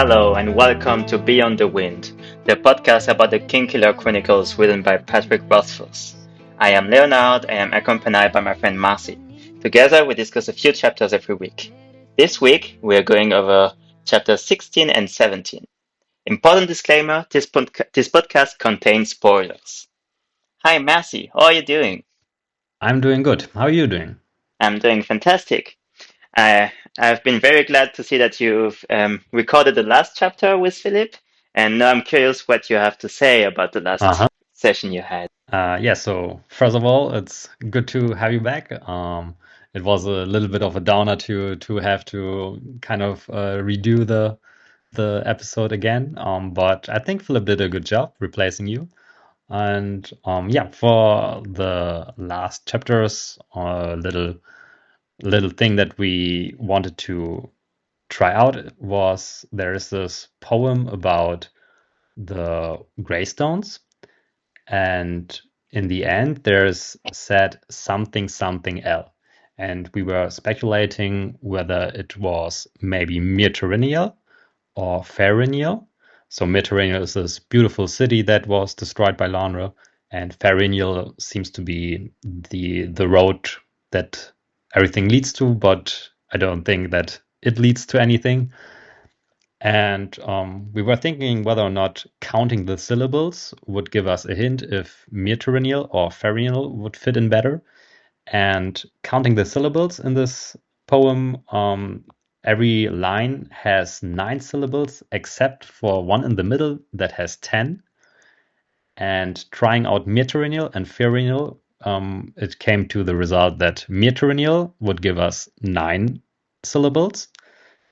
Hello and welcome to Beyond the Wind, the podcast about the Kingkiller Chronicles written by Patrick Rothfuss. I am Leonard and I'm accompanied by my friend Marcy. Together we discuss a few chapters every week. This week we are going over chapters 16 and 17. Important disclaimer, this podcast contains spoilers. Hi Marcy, how are you doing? I'm doing good. How are you doing? I'm doing fantastic. I've been very glad to see that you've recorded the last chapter with Philip, and now I'm curious what you have to say about the last Uh-huh. session you had. Yeah, so first of all, it's good to have you back. It was a little bit of a downer to have to kind of redo the episode again. But I think Philip did a good job replacing you. And yeah, for the last chapters, a little thing that we wanted to try out was there is this poem about the Greystones. And in the end, there's said something, something L. And we were speculating whether it was maybe Myrtorinial or Ferinial. So Myrtorinial is this beautiful city that was destroyed by Lanre, and Ferinial seems to be the road that everything leads to, but I don't think that it leads to anything. And we were thinking whether or not counting the syllables would give us a hint if metrilineal or ferineal would fit in better. And counting the syllables in this poem, every line has 9 syllables except for one in the middle that has 10. And trying out metrilineal and ferineal, it came to the result that metrilineal would give us 9 syllables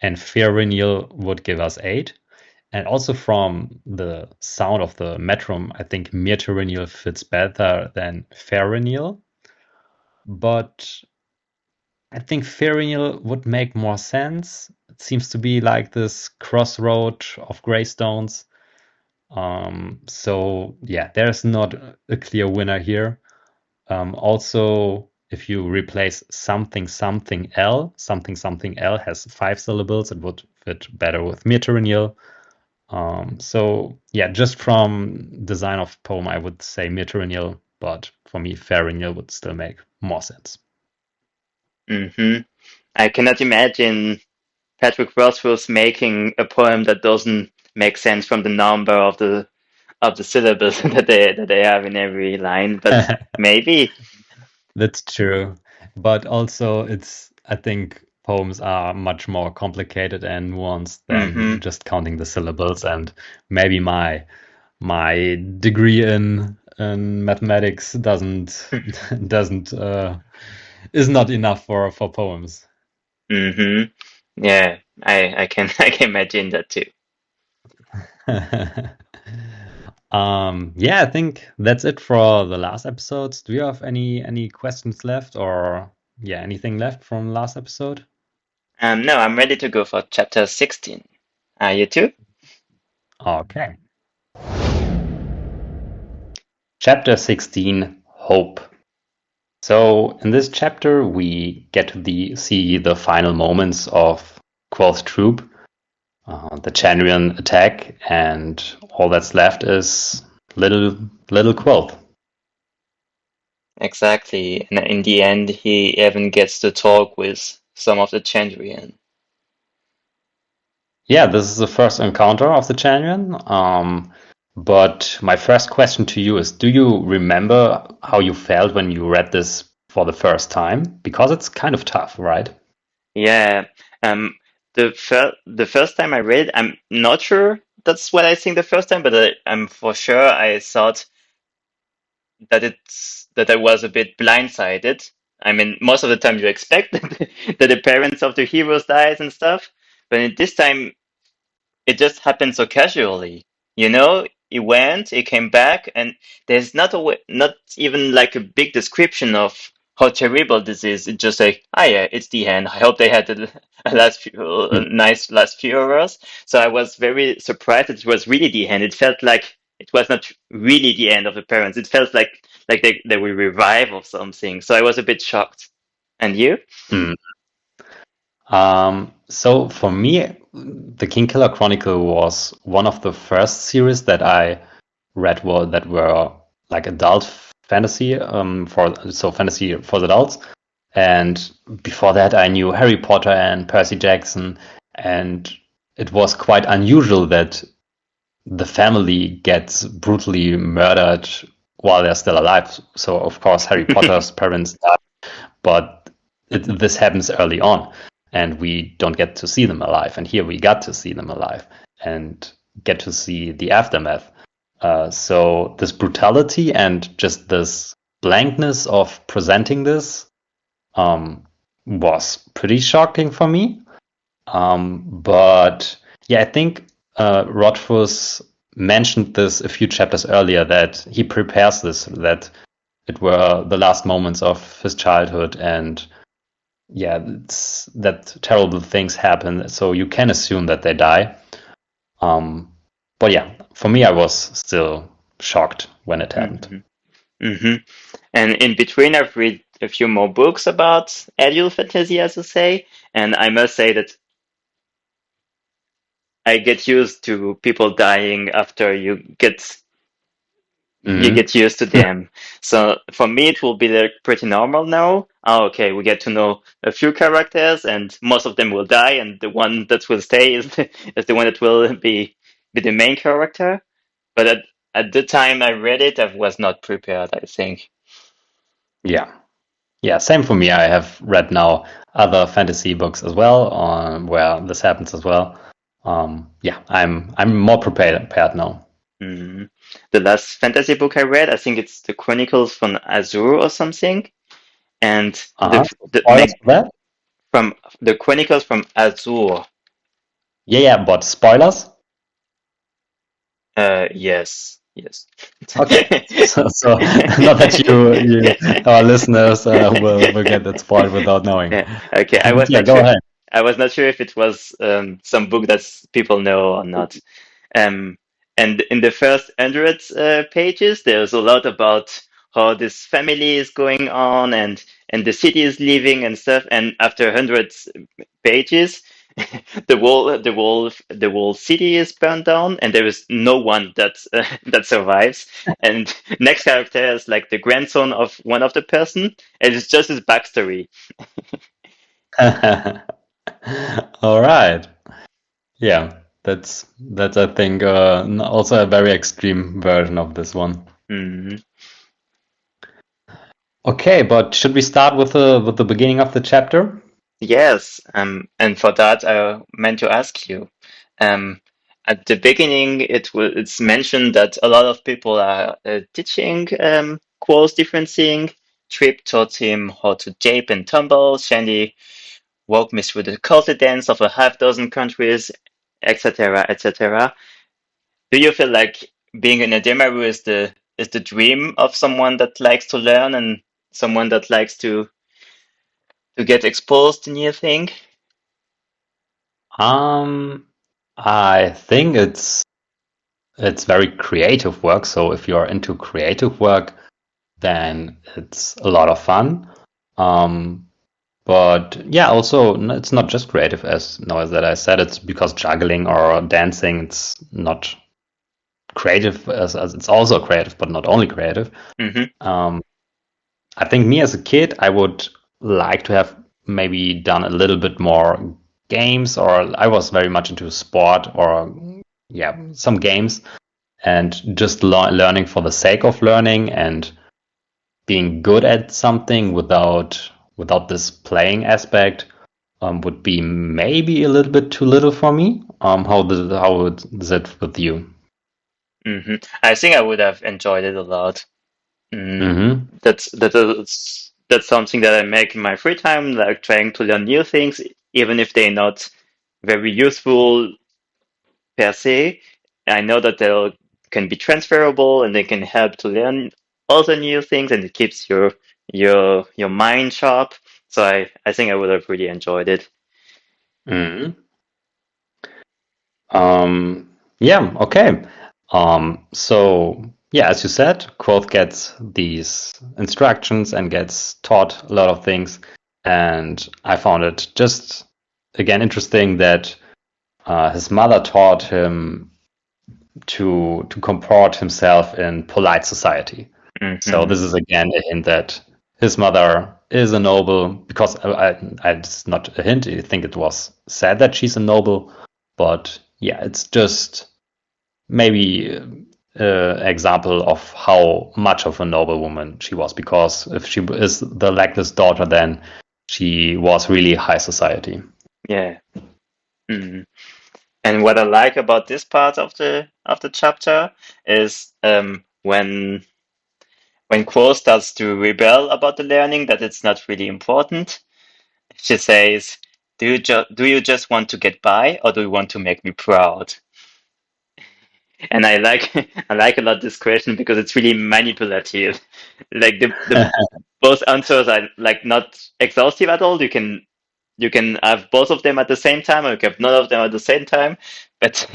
and Ferinial would give us 8. And also from the sound of the metrum, I think Meterinial fits better than Ferinial. But I think Ferinial would make more sense. It seems to be like this crossroad of Greystones. So yeah, there's not a clear winner here. Also, if you replace something something something L has 5 syllables, it would fit better with Meterinial. So yeah, just from design of poem, I would say metrilineal, but for me, ferinial would still make more sense. hmm I cannot imagine Patrick Rothfuss making a poem that doesn't make sense from the number of the syllables that they have in every line, but maybe. That's true. But also, I think poems are much more complicated and nuanced hmm than just counting the syllables. And maybe my degree in mathematics doesn't doesn't is not enough for poems. hmm Yeah, I can I can imagine that too. Yeah, I think that's it for the last episodes. Do you have any questions left or yeah, anything left from last episode? No, I'm ready to go for chapter 16. Are you too? Okay. Chapter 16, Hope. So in this chapter we get to see the final moments of Quoth's troop, the Chandrian attack, and all that's left is little Quoth. Exactly. And in the end, he even gets to talk with some of the Chandrian. Yeah, this is the first encounter of the Chandrian. But my first question to you is, do you remember how you felt when you read this for the first time? Because it's kind of tough, right? Yeah. Um, the first time I read, I'm not sure that's what I think the first time, but I'm for sure I thought that I was a bit blindsided. I mean, most of the time you expect that the parents of the heroes dies and stuff, but in this time it just happened so casually. You know, he went, he came back, and there's not even like a big description of how terrible this is. It's just like, ah, yeah, it's the end. I hope they had a nice last few hours. So I was very surprised that it was really the end. It felt like it was not really the end of the parents. It felt like they will revive or something. So I was a bit shocked. And you? Hmm. So for me, the Kingkiller Chronicle was one of the first series that I read that were like adult fantasy, so fantasy for the adults. And before that, I knew Harry Potter and Percy Jackson, and it was quite unusual that the family gets brutally murdered while they're still alive. So of course, Harry Potter's parents die, but this happens early on, and we don't get to see them alive. And here we got to see them alive and get to see the aftermath. So this brutality and just this blankness of presenting this was pretty shocking for me. But yeah, I think Rothfuss mentioned this a few chapters earlier that he prepares this, that it were the last moments of his childhood, and yeah, that terrible things happen. So you can assume that they die. Um, but yeah, for me, I was still shocked when it happened. Hmm. Hmm. And in between, I've read a few more books about adult fantasy, as you say, and I must say that I get used to people dying after you Hmm. get used to them. So for me, it will be like pretty normal now. Oh, okay, we get to know a few characters, and most of them will die, and the one that will stay is is the one that will be the main character. But at the time I read it, I was not prepared, I think. Yeah. Yeah, same for me. I have read now other fantasy books as well, where this happens as well. Yeah, I'm more prepared now. Mm. The last fantasy book I read, I think it's the Chronicles from Azure or something, and Uh-huh. the Spoilers for that? from the Chronicles from Azure. Yeah, yeah, but spoilers? Yes, yes. Okay. So not that our listeners will get that spoiled without knowing. Yeah, okay. I But was yeah, not go sure. ahead. I was not sure if it was some book that people know or not. Um, and in the first hundred pages, there's a lot about how this family is going on and the city is living and stuff. And after hundreds pages, the whole city is burned down, and there is no one that that survives. And next character is like the grandson of one of the person, and it's just his backstory. All right. Yeah, that's I think also a very extreme version of this one. Mhm. Okay, but should we start with the beginning of the chapter? Yes, and for that, I meant to ask you. Um, at the beginning, it's mentioned that a lot of people are teaching Quo's different thing. Trip taught him how to jape and tumble. Shandy walked me through the culty dance of a half dozen countries, etc., etc. Do you feel like being an Edemaru is the dream of someone that likes to learn and someone that likes to get exposed to new things? Um, I think it's very creative work. So if you're into creative work, then it's a lot of fun. Um, but yeah, also it's not just creative as now that I said. It's because juggling or dancing, it's not creative as it's also creative, but not only creative. Hmm. Um, I think me as a kid, I would like to have maybe done a little bit more games, or I was very much into sport or yeah, some games, and just learning for the sake of learning and being good at something without this playing aspect would be maybe a little bit too little for me. Is it with you? I think I would have enjoyed it a lot. Mm, Hmm. that's something that I make in my free time, like trying to learn new things, even if they're not very useful per se. I know that they can be transferable and they can help to learn other new things, and it keeps your mind sharp. So I think I would have really enjoyed it. Hmm. Yeah, okay. So yeah, as you said, Quoth gets these instructions and gets taught a lot of things, and I found it just again interesting that his mother taught him to comport himself in polite society. So Hmm. this is again a hint that his mother is a noble, because it's not a hint. I think it was said that she's a noble, but yeah, it's just maybe example of how much of a noble woman she was. Because if she is the Legless daughter, then she was really high society. Yeah. Hmm. And what I like about this part of the chapter is when Quo starts to rebel about the learning, that it's not really important. She says, do you just want to get by, or do you want to make me proud?" And I like I like a lot this question because it's really manipulative. Like the both answers are like not exhaustive at all. You can have both of them at the same time, or you can have none of them at the same time. But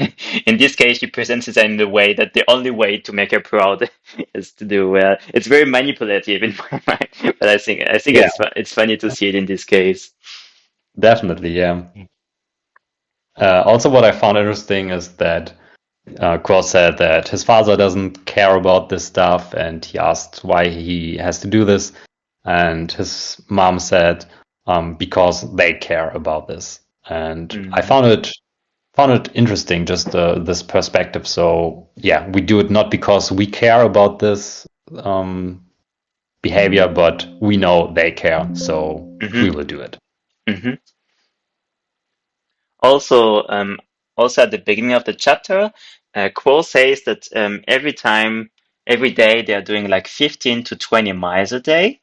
in this case, she presents it in the way that the only way to make her proud is to do well. It's very manipulative in my mind, but I think Yeah, it's funny to see it in this case. definitely. Yeah. Also, what I found interesting is that Cross said that his father doesn't care about this stuff, and he asked why he has to do this. And his mom said, because they care about this. And I Hmm. found it interesting, just this perspective. So yeah, we do it not because we care about this behavior, but we know they care, so Hmm. we will do it. Hmm. Also, also at the beginning of the chapter, Quo says that every day, they are doing like 15 to 20 miles a day.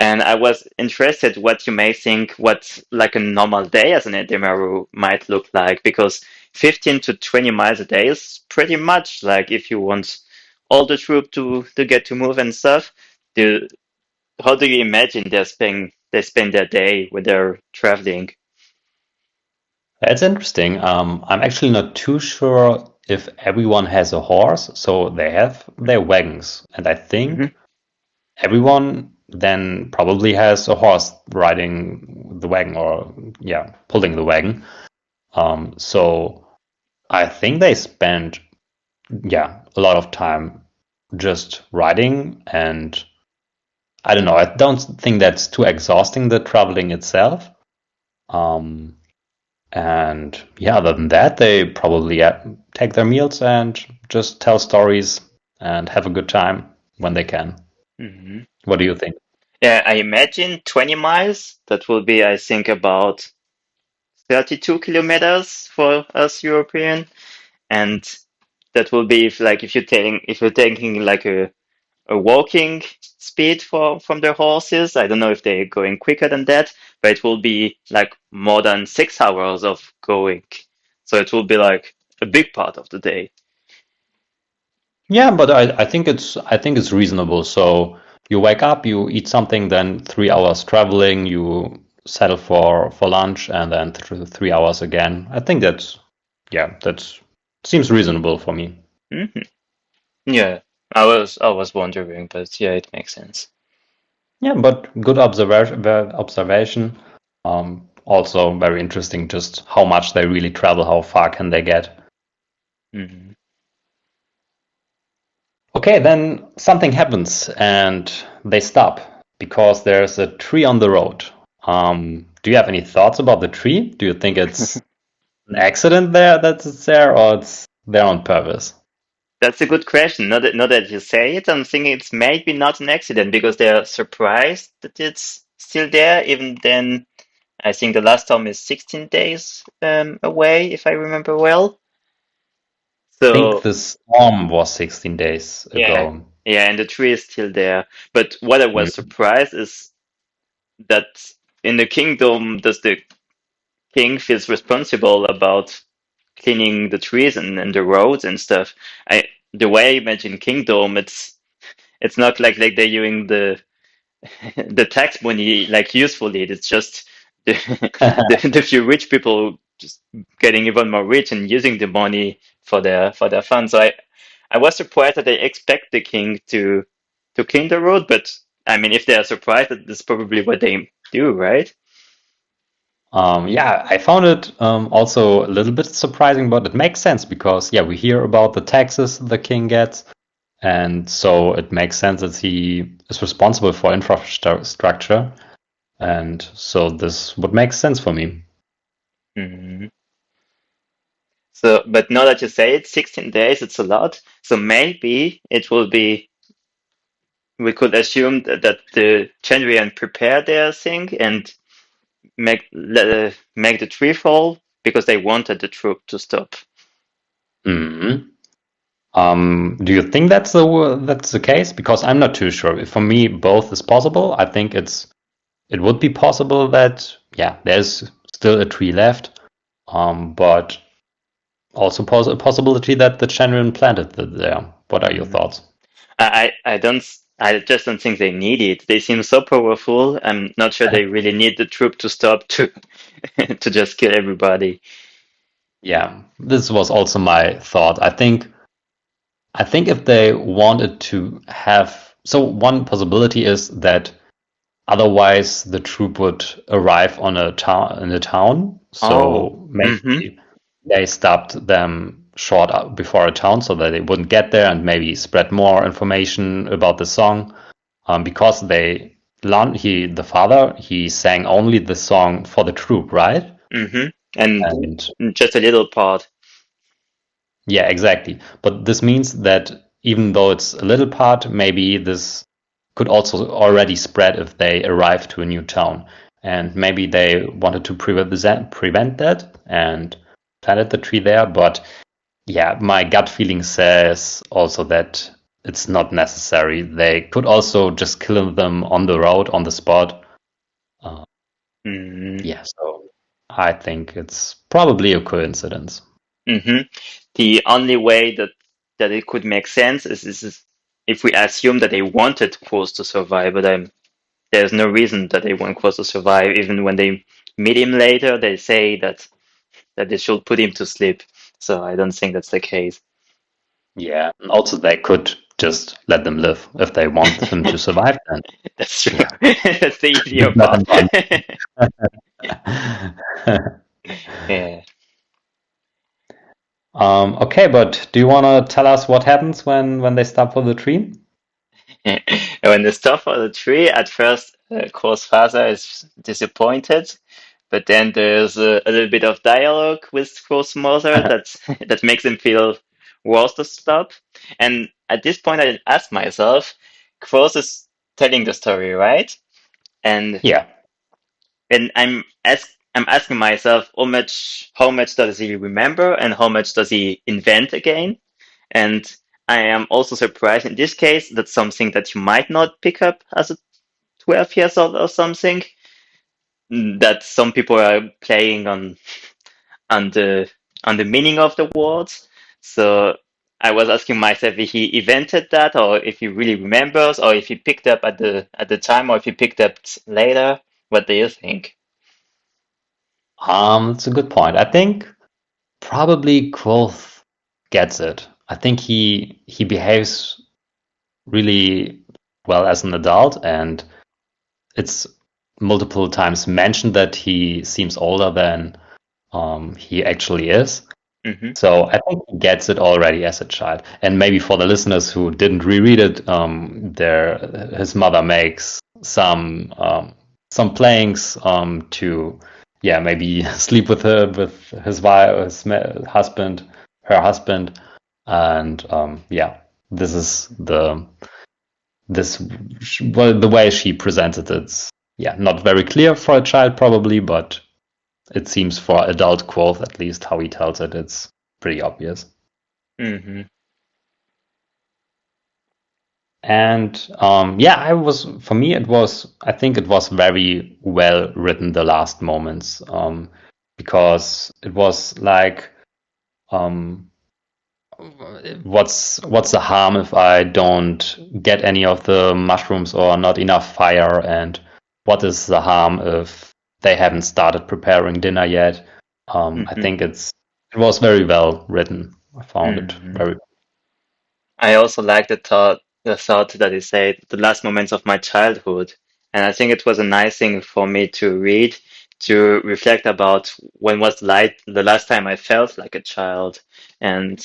And I was interested what you may think what like a normal day as an Edemaru might look like, because 15 to 20 miles a day is pretty much like if you want all the troop to get to move and stuff. Do, how do you imagine they spend their day when they're traveling? That's interesting. I'm actually not too sure if everyone has a horse, so they have their wagons, and I think Hmm. everyone then probably has a horse riding the wagon, or yeah, pulling the wagon. So I think they spend yeah a lot of time just riding, and I don't know. I don't think that's too exhausting, the traveling itself. Um, And yeah, other than that, they probably take their meals and just tell stories and have a good time when they can. Hmm. What do you think? Yeah, I imagine 20 miles. That will be, I think, about 32 kilometers for us European, and that will be if you're taking like a walking speed from the horses. I don't know if they're going quicker than that, but it will be like more than 6 hours of going. So it will be like a big part of the day. Yeah, but I think it's reasonable. So you wake up, you eat something, then 3 hours traveling, you settle for lunch, and then 3 hours again. I think that's yeah, that's seems reasonable for me. Hmm. Yeah, I was wondering, but yeah, it makes sense. Yeah, but good observation. Observation. Also very interesting, just how much they really travel, how far can they get. Hmm. Okay, then something happens and they stop because there's a tree on the road. Do you have any thoughts about the tree? Do you think it's an accident there that it's there, or it's there on purpose? That's a good question. Not that you say it, I'm thinking it's maybe not an accident because they're surprised that it's still there. Even then, I think the last time is 16 days away, if I remember well. I think So the storm was 16 days yeah, ago. yeah, and the tree is still there. But what I was Mm. surprised is that in the kingdom, does the king feels responsible about cleaning the trees and the roads and stuff. The way I imagine kingdom, it's not like they're using the tax money like usefully. It's just the, the few rich people just getting even more rich and using the money for their fun. So I was surprised that they expect the king to clean the road, but I mean, if they are surprised, that's probably what they do, right? Yeah, I found it also a little bit surprising, but it makes sense because, yeah, we hear about the taxes the king gets, and so it makes sense that he is responsible for infrastructure, and so this would make sense for me. Mhm. So, but now that you say it, 16 days, it's a lot. So maybe it will be, we could assume that the Chandrian prepare their thing and make the tree fall because they wanted the troop to stop. Mhm. Do you think that's the case? Because I'm not too sure. For me, both is possible. I think it would be possible that, yeah, there's still a tree left, but also a possibility that the Chandrian planted it there. What are your Mm. thoughts? I just don't think they need it. They seem so powerful. I'm not sure they really need the troop to stop to to just kill everybody. Yeah, this was also my thought. I think if they wanted to have, so one possibility is that otherwise the troop would arrive on a town in a town. Oh, So mm-hmm, maybe they stopped them short before a town so that they wouldn't get there and maybe spread more information about the song. Because the father, he sang only the song for the troop, right? mm-hmm. And And just a little part. yeah, exactly. But this means that even though it's a little part, maybe this could also already spread if they arrive to a new town. And maybe they wanted to prevent that and planted the tree there. But yeah, my gut feeling says also that it's not necessary. They could also just kill them on the road, on the spot. Uh, Mm-hmm. yeah, so I think it's probably a coincidence. Mm-hmm. The only way that it could make sense is if we assume that they wanted Quos to survive, but there's no reason that they want Quos to survive. Even when they meet him later, they say that they should put him to sleep. So I don't think that's the case. Yeah, and also they could just let them live if they want him to survive. Then That's true. yeah, That's the easier just let part. them run. Yeah. Okay, but do you want to tell us what happens when they stop for the tree? When they stop for the tree, at first, Cole's father is disappointed, but then there's a little bit of dialogue with Cole's mother that makes him feel worse to stop. And at this point, I ask myself, Quoth is telling the story, right? And Yeah. I'm asking myself how much does he remember and how much does he invent again? And I am also surprised in this case that something that you might not pick up as a 12 years old or something, that some people are playing on the on the meaning of the words. So I was asking myself if he invented that or if he really remembers or if he picked up at the time or if he picked up later. What do you think? It's a good point. I think probably Quoth gets it. I think he behaves really well as an adult, and it's multiple times mentioned that he seems older than he actually is. Hmm. So I think he gets it already as a child. And maybe for the listeners who didn't reread it, his mother makes some playings to, yeah, maybe sleep with his wife, husband, her husband, and yeah, this is this well, the way she presents it. It's, yeah, not very clear for a child probably, but it seems for adult Quoth, at least how he tells it, it's pretty obvious. Hmm. And yeah, for me, I think it was very well written, the last moments, because it was like, um, what's the harm if I don't get any of the mushrooms or not enough fire? And what is the harm if they haven't started preparing dinner yet? I Hmm. think it was very well written. I found it Hmm. very. I also like the thought that he said the last moments of my childhood, and I think it was a nice thing for me to read to reflect about when was the last time I felt like a child. And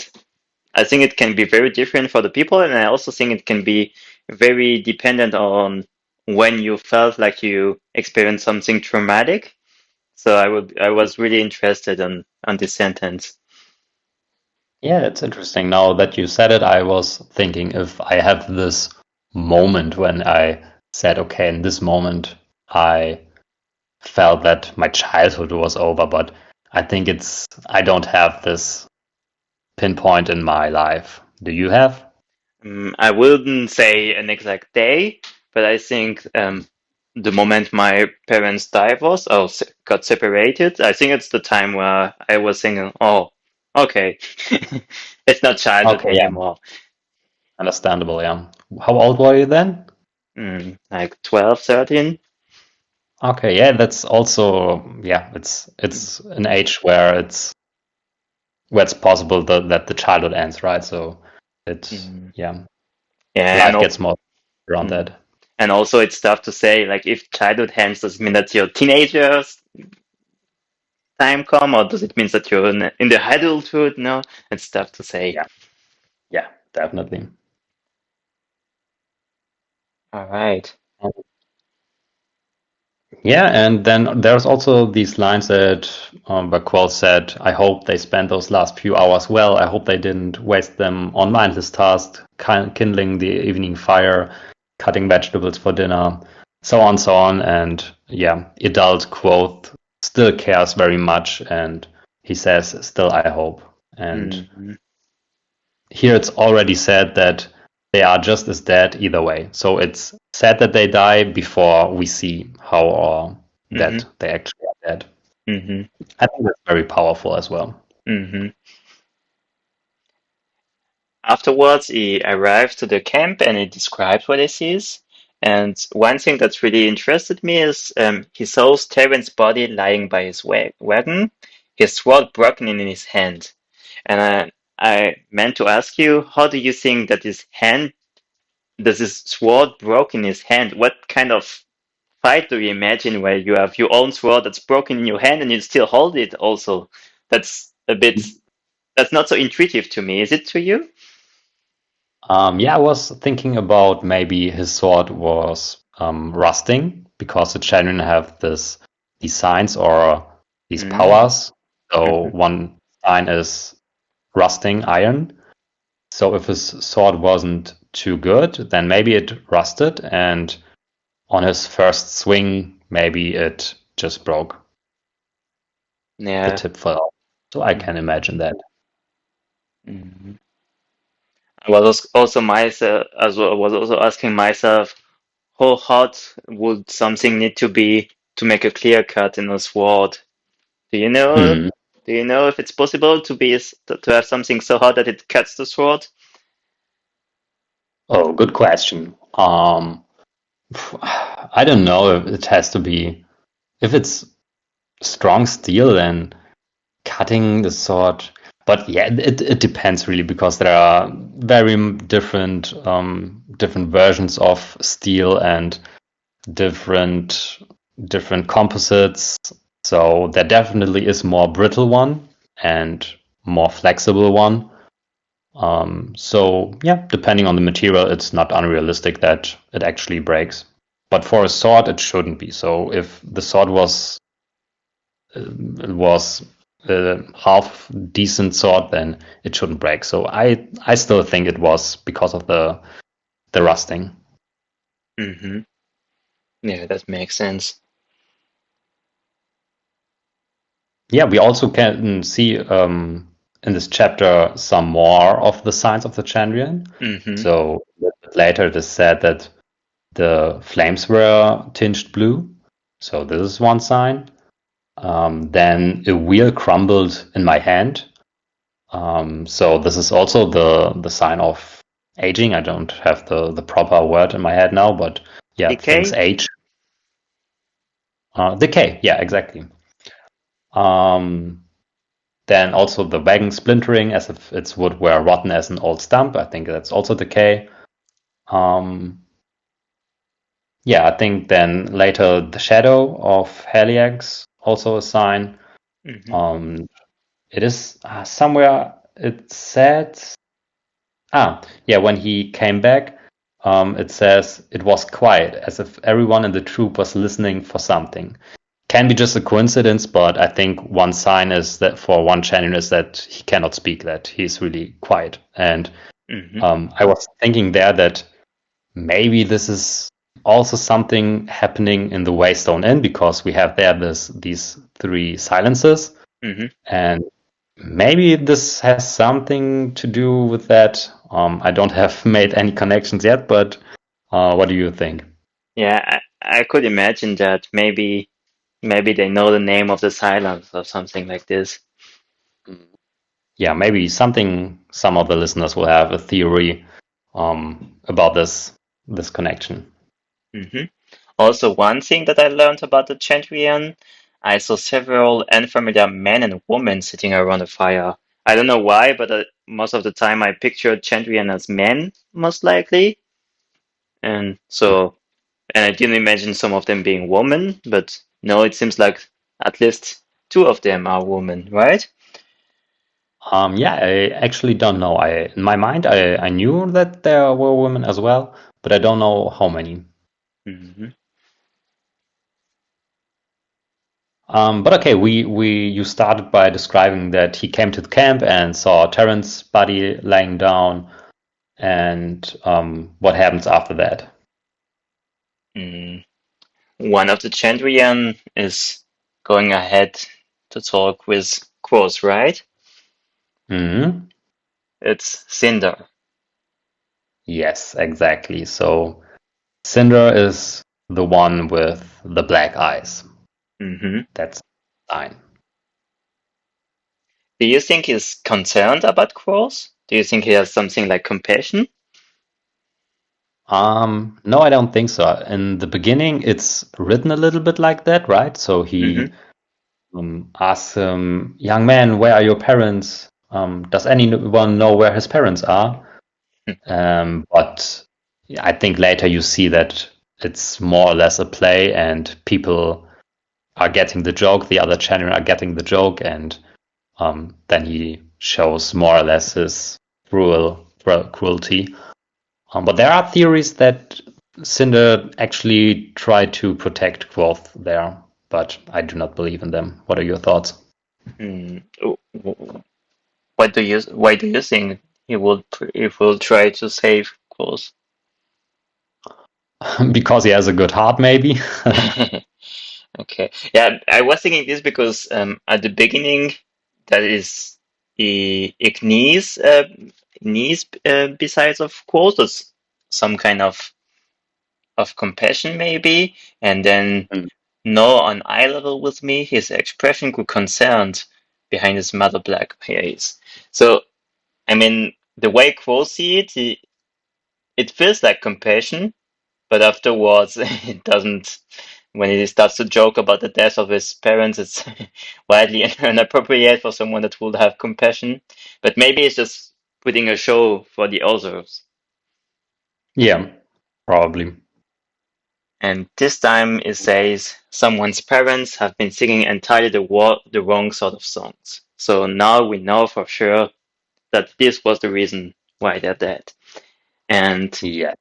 I think it can be very different for the people, and I also think it can be very dependent on when you felt like you experienced something traumatic. So I was really interested on this sentence. Yeah, it's interesting. Now that you said it, I was thinking if I have this moment when I said, okay, in this moment, I felt that my childhood was over, but I don't have this pinpoint in my life. Do you have? I wouldn't say an exact day, but I think the moment my parents divorced or got separated, I think it's the time where I was thinking, oh, okay, it's not childhood Okay, yeah, anymore. understandable, yeah. How old were you then? Like 12, 13. Okay, yeah, that's also, yeah, it's an age where it's possible that the childhood ends, right? So it, Mm, yeah, yeah, life gets more around mm. that. And also it's tough to say, like, if childhood ends, does it mean that your teenagers time come, or does it mean that you're in the adulthood? No, it's tough to say. Yeah, yeah, definitely. All right. Yeah, and then there's also these lines that Bacall said, I hope they spent those last few hours well. I hope they didn't waste them on mindless tasks, kindling the evening fire, cutting vegetables for dinner, so on, so on. And yeah, adult quote still cares very much. And he says, still, I hope. And Mm-hmm. here it's already said that they are just as dead either way. So it's said that they die before we see how or Mm-hmm. that they actually are dead. Mm-hmm. I think that's very powerful as well. Mm-hmm. Afterwards, he arrives to the camp and he describes what he sees. And one thing that's really interested me is he saw Terrance's body lying by his wagon, his sword broken in his hand. And I meant to ask you, how do you think that his hand, does his sword broke in his hand? What kind of fight do you imagine where you have your own sword that's broken in your hand and you still hold it also? That's a bit, that's not so intuitive to me. Is it to you? Yeah, I was thinking about maybe his sword was rusting because the children have these signs or these Mm-hmm. powers. So one sign is rusting iron. So if his sword wasn't too good, then maybe it rusted, and on his first swing, maybe it just broke. The Yeah. tip fell off. So I can Mhm. imagine that. Mhm. I was also myself as well, was also asking myself, how hot would something need to be to make a clear cut in a sword? Do you know? Hmm. Do you know if it's possible to to have something so hot that it cuts the sword? Oh, good question. I don't know if it has to be. If it's strong steel, then cutting the sword. But yeah, it depends really because there are very different versions of steel and different different composites. So there definitely is more brittle one and more flexible one. So yeah, depending on the material, it's not unrealistic that it actually breaks. But for a sword, it shouldn't be. So if the sword was a half decent sword, then it shouldn't break. So I still think it was because of the rusting. Hmm. Yeah, that makes sense. Yeah, we also can see in this chapter some more of the signs of the Chandrian. Hmm. So a little bit later, it is said that the flames were tinged blue. So this is one sign. Then a wheel crumbled in my hand. So this is also the sign of aging. I don't have the proper word in my head now, but yeah, things Decay? age. Decay. Yeah, exactly. Um, Then also the wagon splintering as if its wood were rotten as an old stump. I think that's also decay. Um, yeah, I think then later the shadow of Heliax also a sign. Hmm. Um, it is somewhere it said, yeah, when he came back, it says it was quiet, as if everyone in the troop was listening for something. Can be just a coincidence, but I think one sign is that for one channel is that he cannot speak, that he's really quiet. And Hmm. I was thinking there that maybe this is also something happening in the Waystone Inn because we have there these three silences, Hmm. and maybe this has something to do with that. I don't have made any connections yet, but what do you think? Yeah, I could imagine that maybe they know the name of the silence or something like this. Yeah, maybe something. Some of the listeners will have a theory about this connection. Hmm. Also, one thing that I learned about the Chandrian, I saw several unfamiliar men and women sitting around a fire. I don't know why, but most of the time I pictured Chandrian as men, most likely. And so, and I didn't imagine some of them being women, but no, it seems like at least two of them are women, right? Yeah, I actually don't know. In my mind, I knew that there were women as well, but I don't know how many. Hmm. But okay, we you started by describing that he came to the camp and saw Terrence's body laying down, and what happens after that? Mm. One of the Chandrian is going ahead to talk with Quoth, right? Hmm. It's Cinder. Yes, exactly. So Cinder is the one with the black eyes. Hmm. That's fine. Do you think he's concerned about Quoth? Do you think he has something like compassion? No, I don't think so. In the beginning, it's written a little bit like that, right? So Hmm. he asks him, "Young man, where are your parents? Does anyone know where his parents are?" But I think later you see that it's more or less a play, and people are getting the joke. The other channel are getting the joke, and then he shows more or less his cruelty. But there are theories that Cinder actually tried to protect Quoth there, but I do not believe in them. What are your thoughts? Hmm. Why do you think he will try to save Quoth? Because he has a good heart, maybe. Okay. Yeah, I was thinking this because at the beginning, that is Ignis, Ignis besides of course, there's some kind of compassion maybe, and then Mm. no on eye level with me, his expression grew concerned behind his mother black haze. So I mean, the way Quo see it, it feels like compassion, but afterwards, it doesn't. When he starts to joke about the death of his parents, it's widely inappropriate for someone that would have compassion. But maybe it's just putting a show for the others. Yeah, probably. And this time it says someone's parents have been singing entirely the wrong sort of songs. So now we know for sure that this was the reason why they're dead. And Yeah.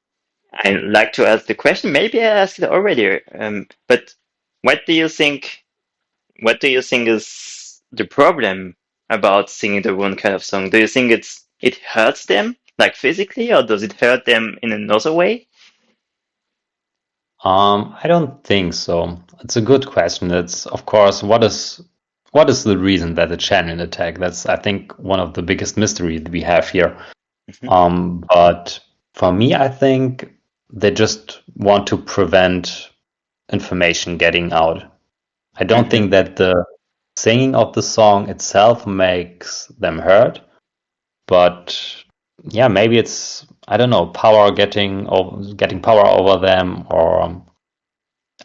I like to ask the question. Maybe I asked it already, but what do you think? What do you think is the problem about singing the one kind of song? Do you think it hurts them like physically, or does it hurt them in another way? I don't think so. It's a good question. It's of course what is the reason that the Channeling attack? That's I think one of the biggest mysteries we have here. Hmm. But for me, I think they just want to prevent information getting out. I don't Hmm. think that the singing of the song itself makes them hurt, but yeah, maybe it's I don't know, power getting power over them, or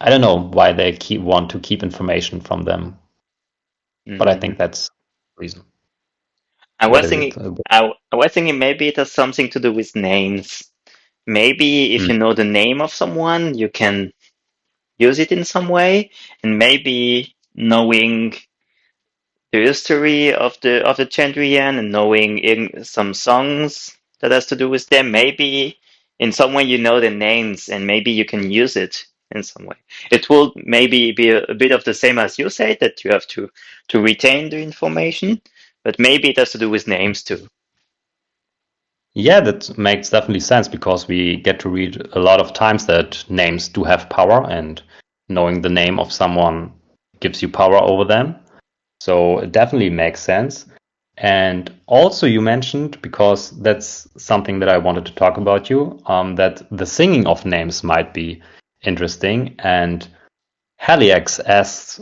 I don't know why they want to keep information from them. But I Hmm. think that's the reason. I What was is it? thinking, I was thinking maybe it has something to do with names. Maybe if Mm, you know the name of someone, you can use it in some way, and maybe knowing the history of the Chandrian and knowing some songs that has to do with them. Maybe in some way you know the names and maybe you can use it in some way. It will maybe be a bit of the same as you said that you have to retain the information, but maybe it has to do with names too. Yeah, that makes definitely sense because we get to read a lot of times that names do have power, and knowing the name of someone gives you power over them. So it definitely makes sense. And also, you mentioned, because that's something that I wanted to talk about you, that the singing of names might be interesting. And Haliax asks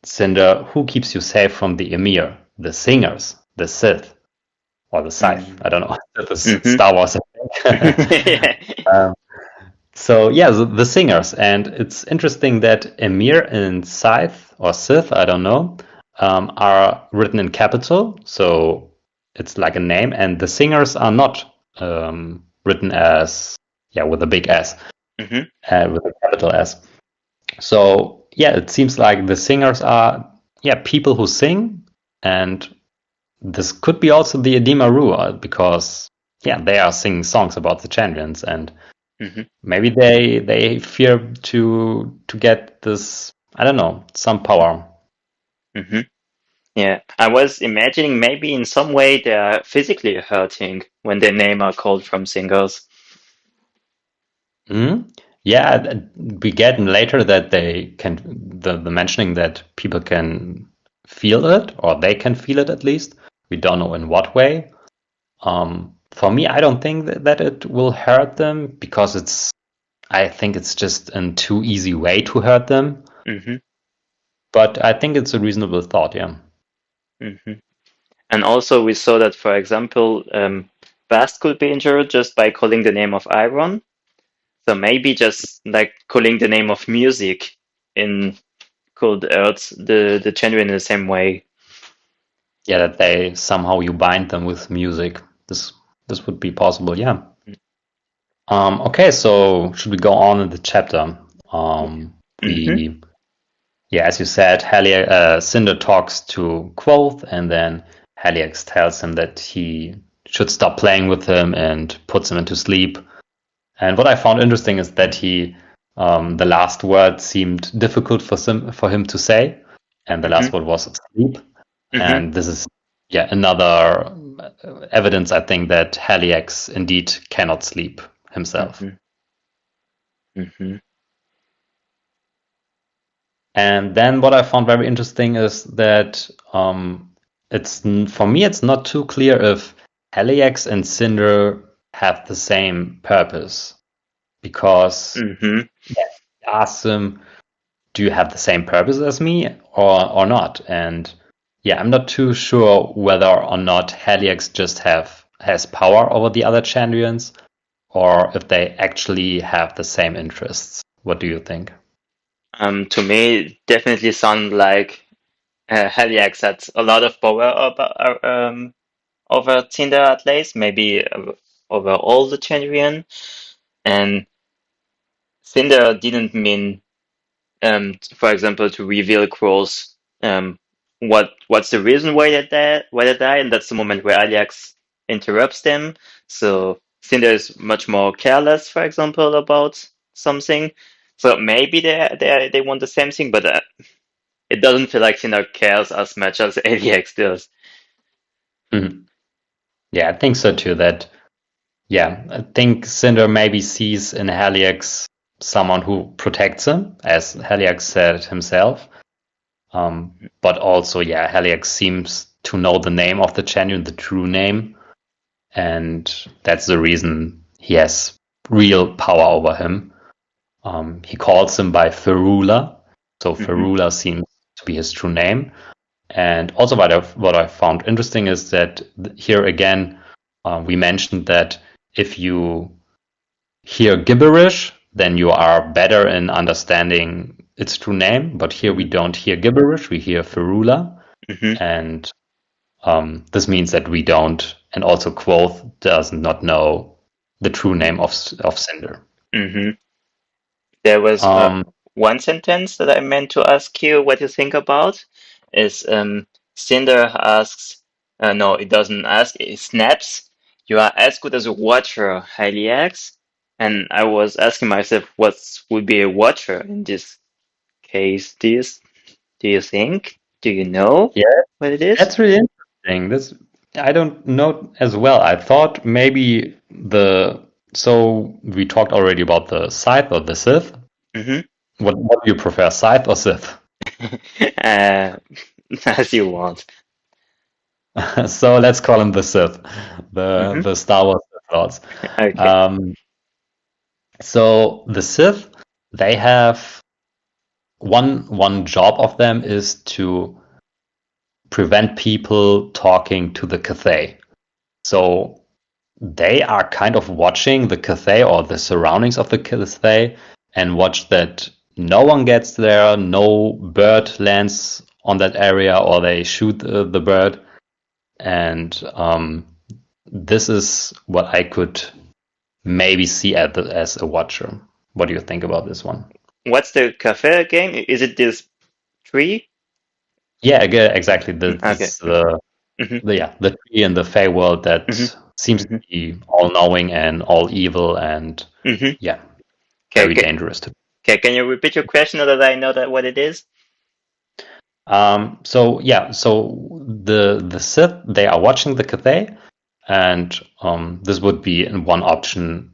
Cinder, who keeps you safe from the Emir, the singers, the Sith, or the Scythe? I don't know. That is Mm-hmm. Star Wars, I think. Yeah. So yeah, the singers, and it's interesting that Emir and Scythe or Sith, I don't know, are written in capital, so it's like a name, and the singers are not written as with a big S, Mm-hmm. with a capital S. So yeah, it seems like the singers are people who sing, and this could be also the Edema Ruhr because they are singing songs about the champions and. Mm-hmm. Maybe they fear to get this, I don't know, some power. Mm-hmm. Yeah, I was imagining maybe in some way they are physically hurting when their name are called from singers. Hmm. Yeah, we get later that they can the mentioning that people can feel it or they can feel it at least. We don't know in what way. For me, I don't think that it will hurt them because I think it's just a too easy way to hurt them. Hmm. But I think it's a reasonable thought, yeah. Hmm. And also we saw that, for example, Bast could be injured just by calling the name of Iron. So maybe just like calling the name of music in could hurt the champion in the same way. Yeah, that they somehow you bind them with music. This would be possible, yeah. Okay, so should we go on in the chapter? Hmm. We as you said, Cinder talks to Quoth, and then Haliax tells him that he should stop playing with him and puts him into sleep. And what I found interesting is that the last word seemed difficult for him to say, and the Hmm. last word was sleep. Hmm. And this is, another evidence, I think, that Haliax indeed cannot sleep himself. Hmm. Hmm. And then what I found very interesting is that for me, it's not too clear if Haliax and Cinder have the same purpose because Hmm. he asks him, do you have the same purpose as me or not? And I'm not too sure whether or not Haliax just has power over the other Chandrians or if they actually have the same interests. What do you think? To me, it definitely sound like Heliax had a lot of power over Tinder at least, maybe over all the Chandrian. And Cinder didn't mean, for example, to reveal Quo's what's the reason why they die, and that's the moment where Aliax interrupts them. So Cinder is much more careless, for example, about something. So maybe they want the same thing, but it doesn't feel like Cinder cares as much as Aliax does. Mhm. Yeah, I think so too. I think Cinder maybe sees in Haliax someone who protects him, as Haliax said himself. But also, Haliax seems to know the name of the champion, the true name, and that's the reason he has real power over him. He calls him by Ferula, so Hmm. Ferula seems to be his true name. And also, what I found interesting is that here again, we mentioned that if you hear gibberish, then you are better in understanding its true name. But here we don't hear gibberish, we hear Ferula. Hmm. And this means that we don't, and also Quoth does not know the true name of Cinder. Hmm. There was Um, one sentence that I meant to ask you what you think about is Cinder asks, no, it doesn't ask, it snaps. You are as good as a watcher, Hyliax. And I was asking myself, what would be a watcher in this case? Do you think? Do you know Yeah, what it is? that's really interesting. This I don't know as well. I thought maybe the so we talked already about the Scythe or the Sith. Mm-hmm. What do you prefer, Scythe or Sith? uh, as you want. So let's call him the Sith, Mm-hmm. the Star Wars Sith Lords. Okay. Um, so the Sith, they have one job of them is to prevent people talking to the Cathay. So they are kind of watching the Cathay or the surroundings of the Cathay and watch that no one gets there, no bird lands on that area, or they shoot the bird. And this is what I could maybe see as a watcher. What do you think about this one? What's the cafe game? Is it this tree? Yeah, exactly. Okay. This Mm-hmm. the tree in the Fey world Mm-hmm. that seems to Mm-hmm. be all knowing and all evil and Mm-hmm. yeah, Okay, very dangerous. okay, can you repeat your question so that I know that what it is? So yeah, so the Sith they are watching the Cathay, and this would be in one option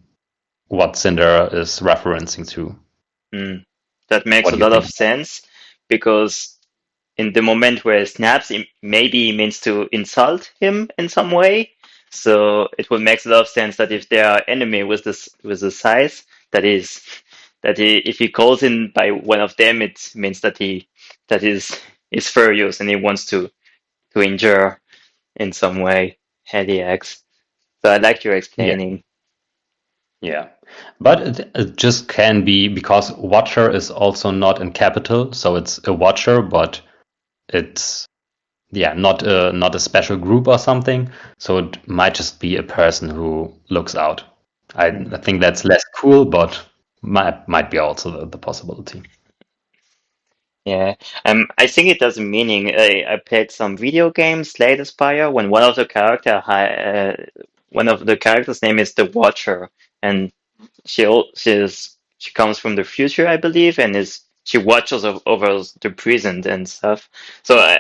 what Cinder is referencing to. Mm. That makes What a do you lot of think? sense because in the moment where it snaps, it maybe means to insult him in some way. So it would make a lot of sense that if they are enemy with this with the size, that is if he calls in by one of them, it means that is furious and he wants to injure in some way Heliax. So I like your Yeah, explaining. yeah, but it just can be because Watcher is also not in capital, so it's a Watcher, but it's yeah, not a special group or something. So it might just be a person who looks out. I think that's less cool, but might be also the possibility. Yeah, I think it has a meaning. I played some video games, Slay the Spire, when one of the characters' name is the Watcher, and she comes from the future, I believe, and is she watches over the prison and stuff. So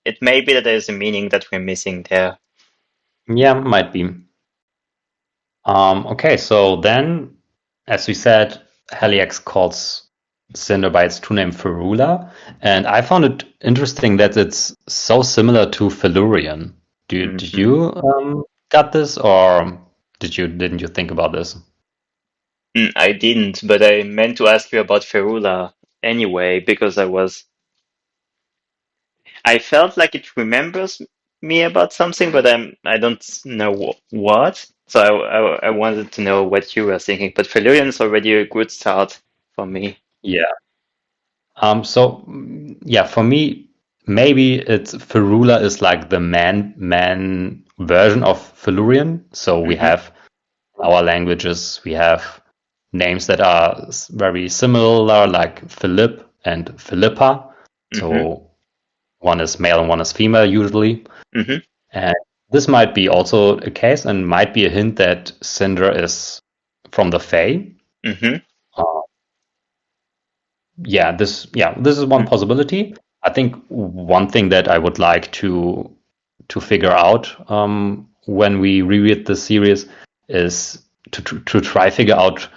it may be that there's a meaning that we're missing there. Yeah, might be. Okay, so then, as we said, Helix calls Cinder by its true name Ferula, and I found it interesting that it's so similar to Felurian. Did Hmm. you got this, or didn't you think about this? I didn't, but I meant to ask you about Ferula anyway because I felt like it remembers me about something, but I don't know what. So I wanted to know what you were thinking. But Felurian is already a good start for me. Yeah. Yeah, for me, maybe it's Ferula is like the man version of Felurian. So we Hmm. have our languages, we have names that are very similar, like Philip and Philippa. Hmm. So one is male and one is female usually. Hmm. And this might be also a case and might be a hint that Cinder is from the Fae. Hmm. Uh, this is one possibility. I think one thing that I would like to figure out when we reread the series is to try figure out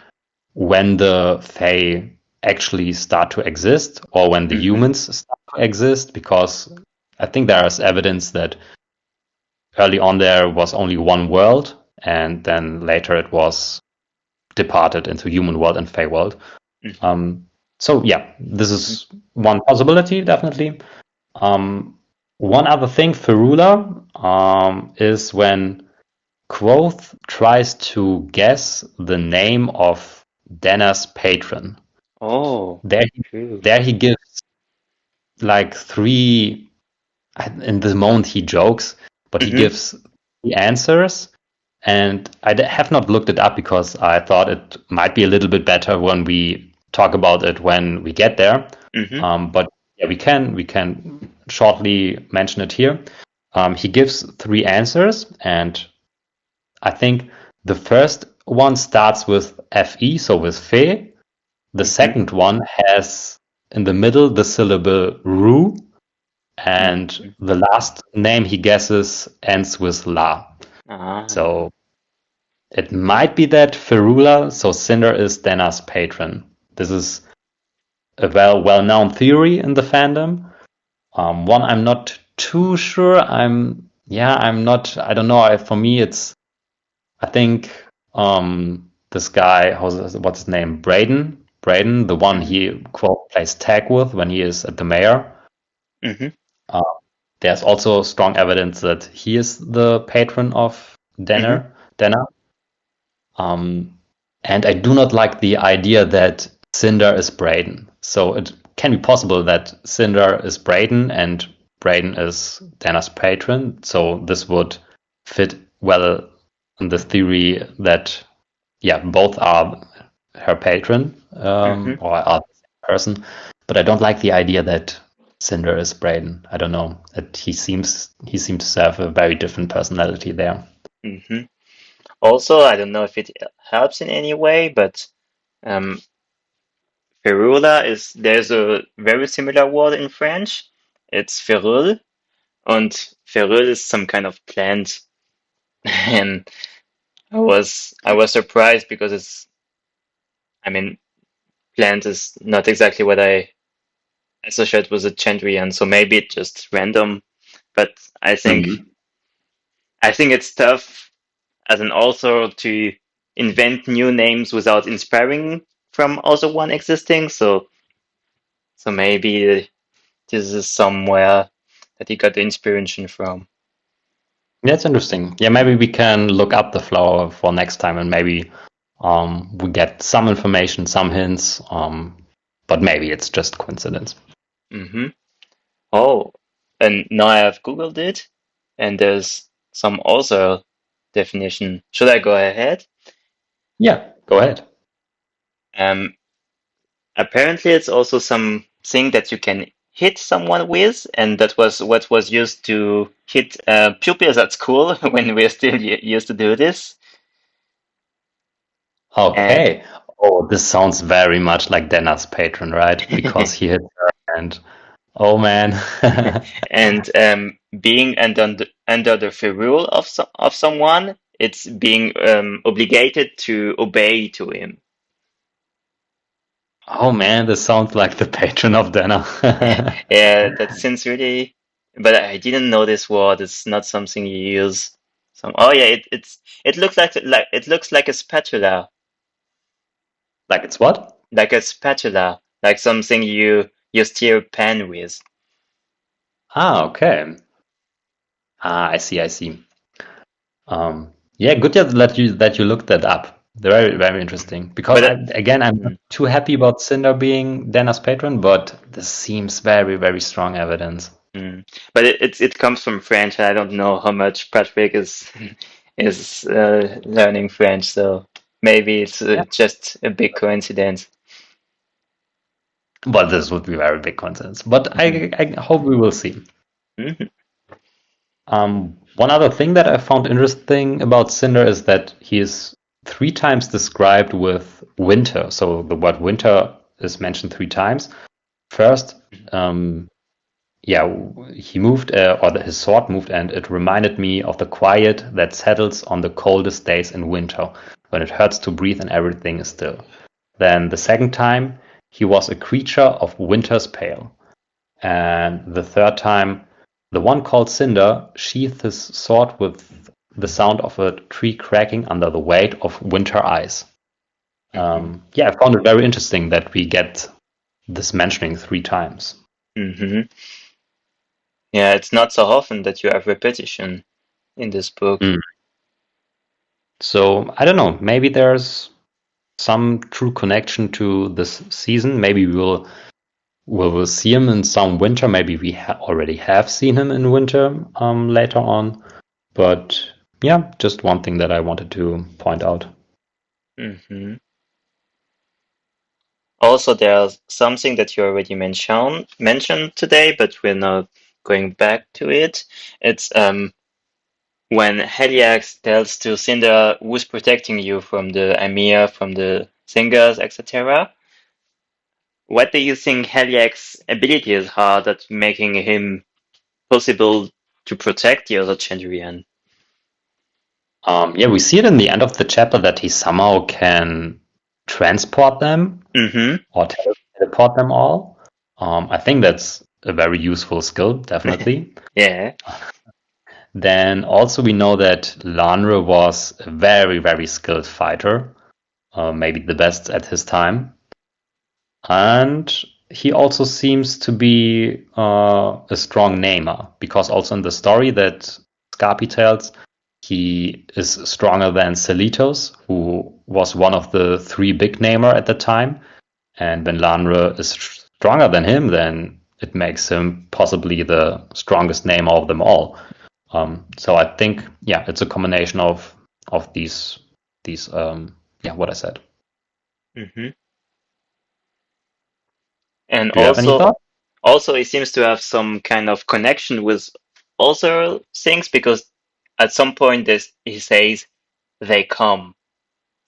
when the Fae actually start to exist or when the Hmm. humans start to exist, because I think there is evidence that early on there was only one world, and then later it was departed into human world and Fae world. Um, so yeah, this is one possibility, definitely. Um, One other thing, Ferula, is when Quoth tries to guess the name of Dana's patron. Oh, There, true. there he gives like three. In this moment, he jokes, but he Hmm. gives the answers. And I have not looked it up because I thought it might be a little bit better when we talk about it when we get there. Mm-hmm. But yeah, we can shortly mention it here. He gives three answers, and I think the first one starts with FE, so with Fe. The Mm-hmm. second one has in the middle the syllable Ru, and Mm-hmm. the last name he guesses ends with La. Ah. So it might be that Ferula, so Cinder is Denna's patron. This is a well-known theory in the fandom. One I'm not too sure. I'm not. I don't know. For me, it's I think this guy, what's his name? Braden, the one Mm-hmm. he quote plays tag with when he is at the mayor. Mm-hmm. Uh, there's also strong evidence that he is the patron of Mm-hmm. Denner. Um, and I do not like the idea that Cinder is Braden. So it can be possible that Cinder is Braden and Braden is Denner's patron. So this would fit well in the theory that, yeah, both are her patron Mm-hmm. or are the same person. But I don't like the idea that Cinder is Braden. I don't know. That he seems to have a very different personality there. Mm-hmm. Also, I don't know if it helps in any way, but um, ferula is there's a very similar word in French. It's ferule, and ferule is some kind of plant, and I was surprised because I mean plant is not exactly what I associate with a Chandrian, so maybe it's just random. But I think Mhm. I think it's tough as an author to invent new names without inspiring from also one existing. So maybe this is somewhere that he got the inspiration from. That's interesting. Yeah, maybe we can look up the flower for next time and maybe we get some information, some hints, but maybe it's just coincidence. Hmm. Oh, and now I have Googled it, and there's some other definition. Should I go ahead? Yeah, go ahead. Um, Apparently, it's also something that you can hit someone with, and that was what was used to hit pupils at school when we still used to do this. And Okay. Oh, this sounds very much like Denna's patron, right? Because he hit her and oh man. and being under the free rule of of someone, it's being obligated to obey to him. Oh man, this sounds like the patron of Denna. Yeah, that seems really. But I didn't know this word. It's not something you use. Oh yeah, it looks like it looks Like it's what? like a spatula, like something you stir pan with. Ah, okay. Ah, I see, I see. Yeah, good that you looked that up. Very, very interesting. Because But I'm not mm, too happy about Cinder being Dana's patron, but this seems very, very strong evidence. but it comes from French, and I don't know how much Patrick is is learning French, so maybe it's Yeah. just a big coincidence. But this would be very big coincidence. But Hmm. I hope we will see. Hmm. One other thing that I found interesting about Cinder is that he is three times described with winter. So the word winter is mentioned three times. First, um, yeah, he moved, his sword moved, and it reminded me of the quiet that settles on the coldest days in winter, when it hurts to breathe and everything is still. Then the second time, he was a creature of winter's pale. And the third time, the one called Cinder sheathed his sword with the sound of a tree cracking under the weight of winter ice. Hmm. Yeah, I found it very interesting that we get this mentioning three times. Hmm. Yeah, it's not so often that you have repetition in this book. Mm. So I don't know. Maybe there's some true connection to this season. Maybe we will see him in some winter. Maybe we already have seen him in winter later on. But yeah, just one thing that I wanted to point out. Hmm. Also, there's something that you already mentioned today, but we're not going back to it. It's when Heliax tells to Cinder who's protecting you from the Amir, from the singers, etc. What do you think Heliax's abilities are that making him possible to protect the other Chandrian? Yeah, we see it in the end of the chapter that he somehow can transport them Mm-hmm. or teleport them all. I think that's a very useful skill, definitely. Yeah. Then also we know that Lanre was a very, very skilled fighter, maybe the best at his time. And he also seems to be a strong namer, because also in the story that Scarpi tells, he is stronger than Selitos, who was one of the three big namer at the time. And when Lanre is stronger than him, then it makes him possibly the strongest namer of them all. So I think, yeah, it's a combination of these yeah, what I said. Mm-hmm. And Do you have any thought? also he seems to have some kind of connection with other things because at some point he says they come.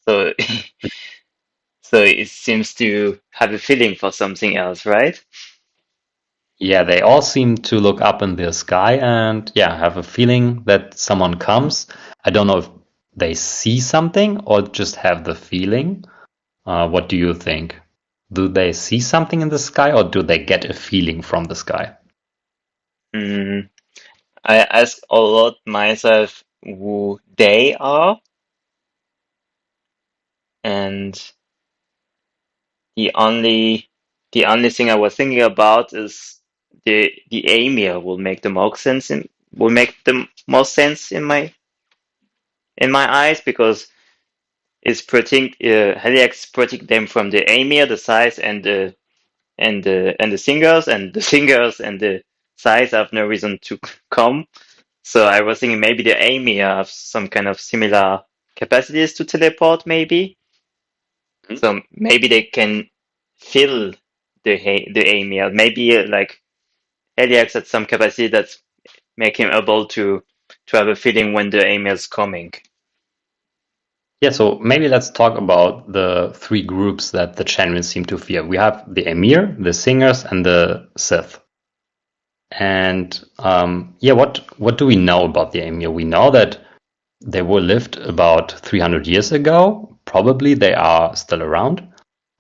So so it seems to have a feeling for something else, right? Yeah, they all seem to look up in the sky and, yeah, have a feeling that someone comes. I don't know if they see something or just have the feeling. What do you think? Do they see something in the sky or do they get a feeling from the sky? Mm, I ask a lot myself who they are, and the only the only thing I was thinking about is the Amir will make the most sense in my eyes because it's protect Heliax protect them from the Amir, the size and the singers, and the singers and the size have no reason to come. So I was thinking maybe the Amir have some kind of similar capacities to teleport, maybe. So maybe they can fill the Amir. Maybe like Heliax had some capacity that make him able to have a feeling when the Amir is coming. Yeah, so maybe let's talk about the three groups that the Chandrians seem to fear. We have the Emir, the Singers, and the Sith. And yeah, what do we know about the Emir? We know that they were lived about 300 years ago. Probably they are still around,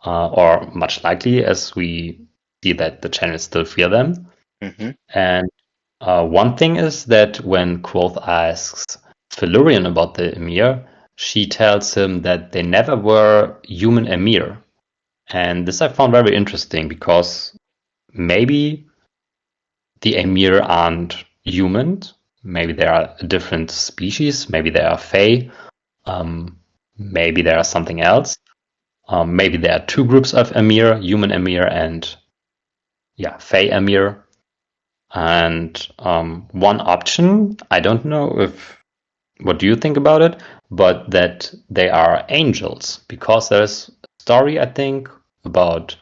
or much likely, as we see that the Chandrians still fear them. Hmm. And one thing is that when Quoth asks Felurian about the Emir, she tells him that they never were human Emir. And this I found very interesting because maybe the Emir aren't humans. Maybe they are a different species. Maybe they are Fae. Um, maybe there are something else. Maybe there are two groups of Emir, human Emir and yeah, Fae Emir. And one option, I don't know if what do you think about it, but that they are angels because there's a story I think about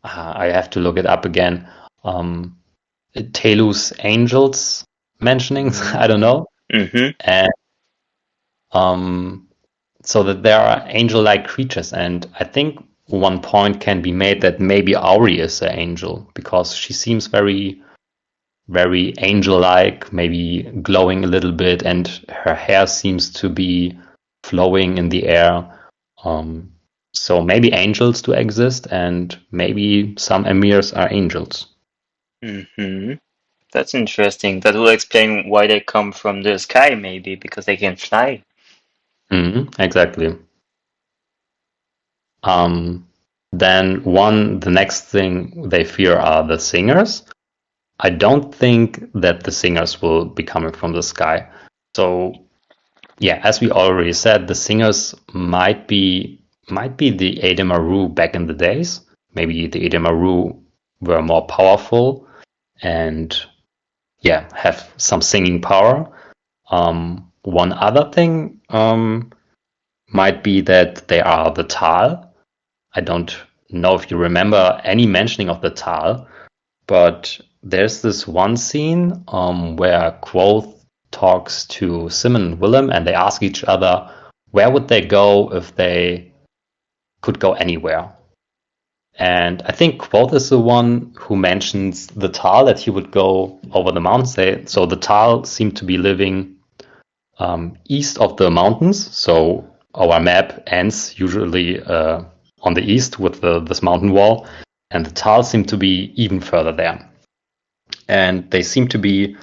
I have to look it up again. Um, Telu's angels mentionings, I don't know, Hmm. and um, so that there are angel-like creatures, and I think one point can be made that maybe Auri is an angel because she seems very angel-like, maybe glowing a little bit, and her hair seems to be flowing in the air. Um, so maybe angels do exist, and maybe some emirs are angels. Hmm. That's interesting. That will explain why they come from the sky, maybe because they can fly. Exactly. Um, then the next thing they fear are the singers. I don't think that the singers will be coming from the sky. So yeah, as we already said, the singers might be the Ademaru back in the days. Maybe the Ademaru were more powerful and yeah, have some singing power. One other thing might be that they are the Tal. I don't know if you remember any mentioning of the Tal, but there's this one scene where Quoth talks to Simon and Willem, and they ask each other where would they go if they could go anywhere. And I think Quoth is the one who mentions the Tal, that he would go over the mountains. So the Tal seem to be living east of the mountains. So our map ends usually on the east with this mountain wall, and the Tal seem to be even further there. And they seem to be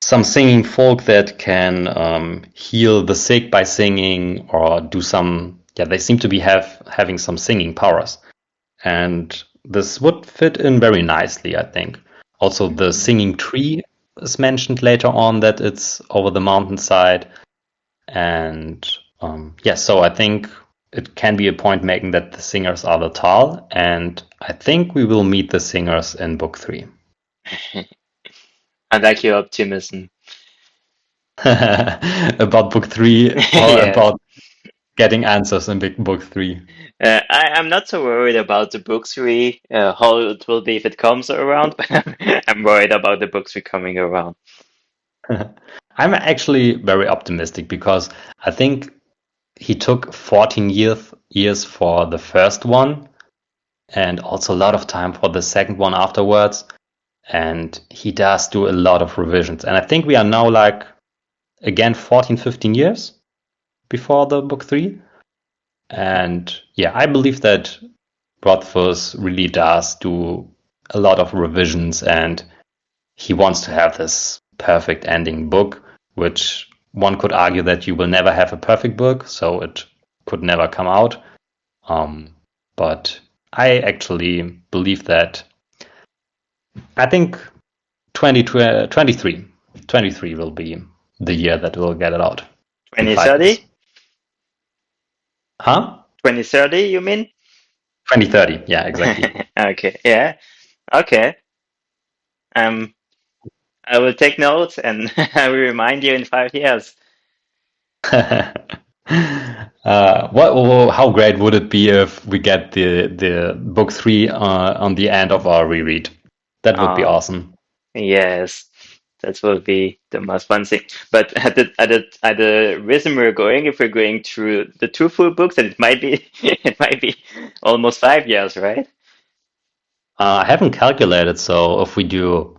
some singing folk that can heal the sick by singing or do some. Yeah, they seem to be having some singing powers, and this would fit in very nicely, I think. Also, the singing tree is mentioned later on that it's over the mountainside, and yeah, so I think it can be a point making that the singers are the Tal, and I think we will meet the singers in book 3. I like your optimism. About book 3 or Yes. about getting answers in book 3. I'm not so worried about the book three, how it will be if it comes around, but I'm worried about the book three coming around. I'm actually very optimistic because I think he took 14 years for the first one and also a lot of time for the second one afterwards. And he does do a lot of revisions. And I think we are now like, again, 14, 15 years before the book 3. And yeah, I believe that Rothfuss really does do a lot of revisions, and he wants to have this perfect ending book, which one could argue that you will never have a perfect book, so it could never come out. But I actually believe that I think 2023 will be the year that we'll get it out in 5 years. 2030? Huh? 2030, you mean? 2030. Yeah, exactly. Okay, yeah, okay. Um, I will take notes and I will remind you in 5 years. How great would it be if we get the book 3 on the end of our reread? That would be Oh, awesome. yes, that will be the most fun thing. But at the rhythm we're going, if we're going through the two full books, then it might be it might be almost 5 years, right? I haven't calculated, so if we do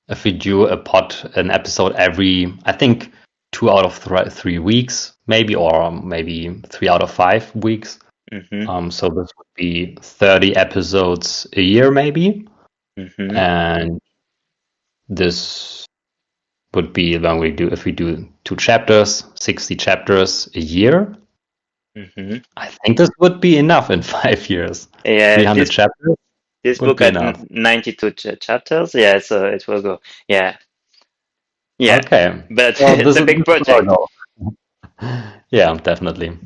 an episode every, I think 2 out of 3 weeks, maybe, or maybe 3 out of 5 weeks. Mm-hmm. So this would be 30 episodes a year, maybe, Mm-hmm. and this would be when if we do 2 chapters, 60 chapters a year. Mm-hmm. I think this would be enough in 5 years. Yeah, 300 chapters this would book be had enough. 92 chapters. Yeah, so it will go. Yeah, yeah, Okay, but well, it's a big this is our project. goal. Yeah, definitely.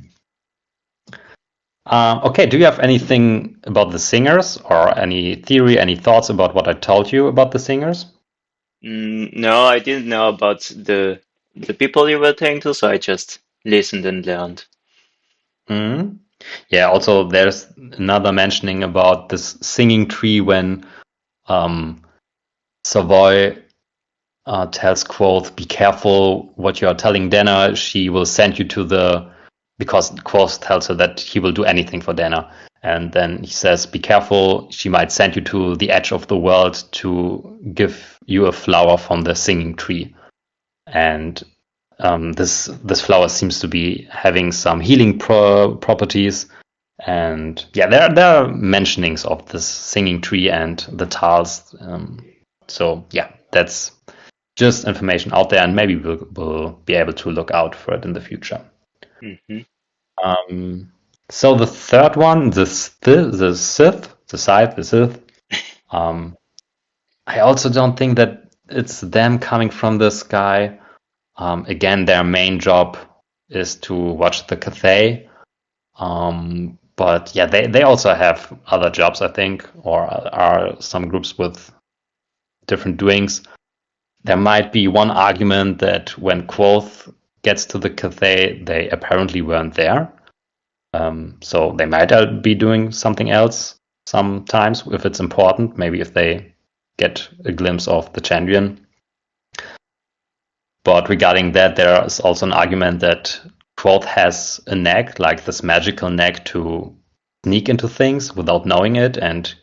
Okay, do you have anything about the singers or any theory, any thoughts about what I told you about the singers? No, I didn't know about the people you were talking to, so I just listened and learned. Hmm. Yeah, also there's another mentioning about this singing tree when um, Savoy tells Quoth, "Be careful what you are telling Dana. She will send you to the," because Quoth tells her that he will do anything for Dana, and then he says, "Be careful. She might send you to the edge of the world to give you a flower from the singing tree." And this flower seems to be having some healing properties. And yeah, there are mentionings of this singing tree and the tals. So yeah, that's just information out there, and maybe we'll be able to look out for it in the future. Hmm. So the third one, the Sith. Um, I also don't think that it's them coming from the sky. Again, their main job is to watch the Cathay. But yeah, they also have other jobs, I think, or are some groups with different doings. There might be one argument that when Quoth gets to the Cathay, they apparently weren't there. So they might be doing something else sometimes if it's important, maybe if they get a glimpse of the champion. But regarding that, there is also an argument that Quoth has a knack, like this magical knack to sneak into things without knowing it and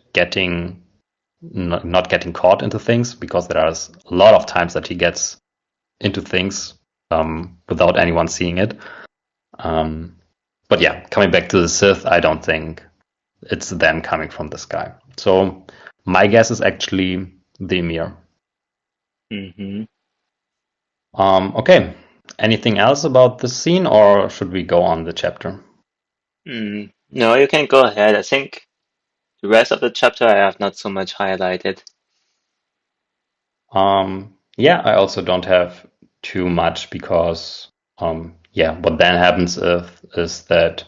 not getting caught into things, because there are a lot of times that he gets into things without anyone seeing it. But yeah, coming back to the Sith, I don't think it's them coming from the sky. So my guess is actually the Emir. Mm-hmm. Okay. Anything else about the scene, or should we go on the chapter? No, you can go ahead. I think the rest of the chapter I have not so much highlighted. Yeah, I also don't have too much because, yeah, what then happens is that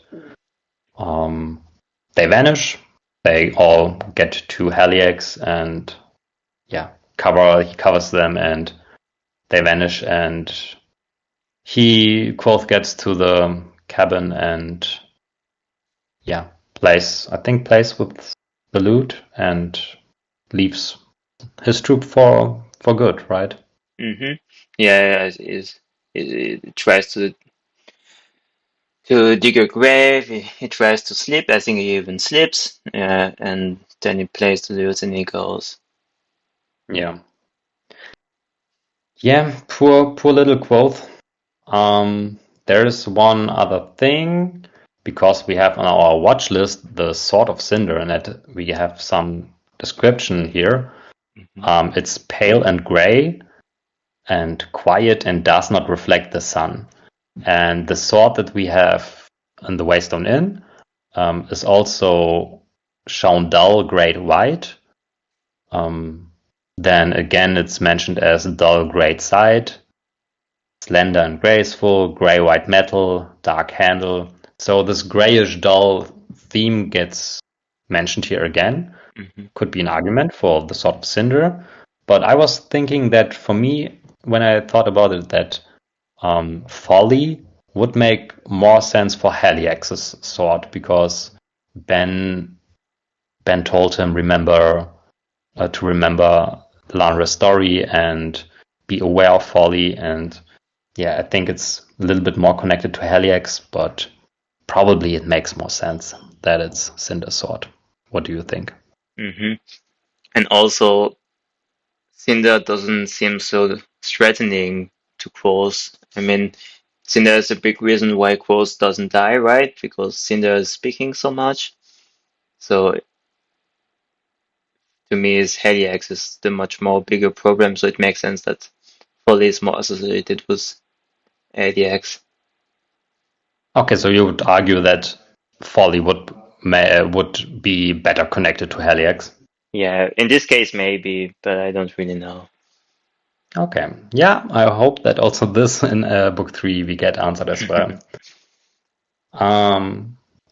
they vanish. They all get to Helix, and yeah, he covers them, and they vanish, and Quoth gets to the cabin and yeah, plays with the loot and leaves his troop for good, right? Mm-hmm. Yeah, it tries to dig a grave. He tries to sleep. I think he even sleeps. And then he plays the lute and he goes. Yeah. Yeah, poor little Quoth. There is one other thing because we have on our watch list the Sword of Cinder, and we have some description here. Mm-hmm. It's pale and gray and quiet and does not reflect the sun. And the sword that we have in the Waystone Inn is also shown dull grade white. Then again, it's mentioned as dull grade side, slender and graceful, gray white metal, dark handle. So this grayish dull theme gets mentioned here again. Mm-hmm. Could be an argument for the Sword of Cinder. But I was thinking that for me, when I thought about it, that Folly would make more sense for Haliax's sword because Ben told him to remember Lanra's story and be aware of Folly, and yeah, I think it's a little bit more connected to Haliax, but probably it makes more sense that it's Cinder's sword. What do you think? Mm-hmm. And also, Cinder doesn't seem so threatening to Quoth. I mean, Cinder is a big reason why Quoth doesn't die, right? Because Cinder is speaking so much. So to me, is Heliax is the much more bigger problem. So it makes sense that Folly is more associated with Heliax. Okay, so you would argue that Folly would be better connected to Haliax. Yeah, in this case maybe, but I don't really know. Okay. Yeah, I hope that also this in book 3 we get answered as well.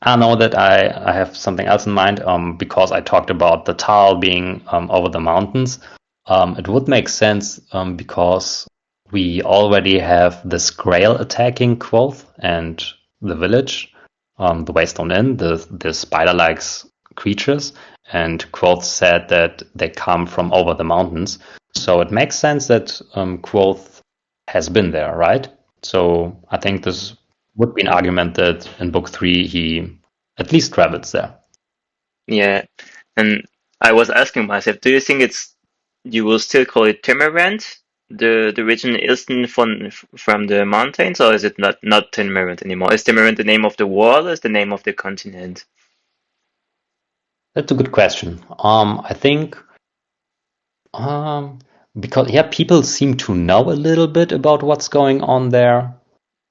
I know that I have something else in mind because I talked about the Tal being over the mountains. It would make sense because we already have this Grail attacking Quoth and the village, the Waystone Inn, the spider-like creatures, and Quoth said that they come from over the mountains. So it makes sense that Quoth has been there, right? So I think this would be an argument that in book 3 he at least travels there. Yeah, and I was asking myself, do you think you will still call it Timmerrand, the region eastern from the mountains, or is it not Timmerrand anymore? Is Timmerrand the name of the wall, or is the name of the continent? That's a good question. I think um, because yeah, people seem to know a little bit about what's going on there,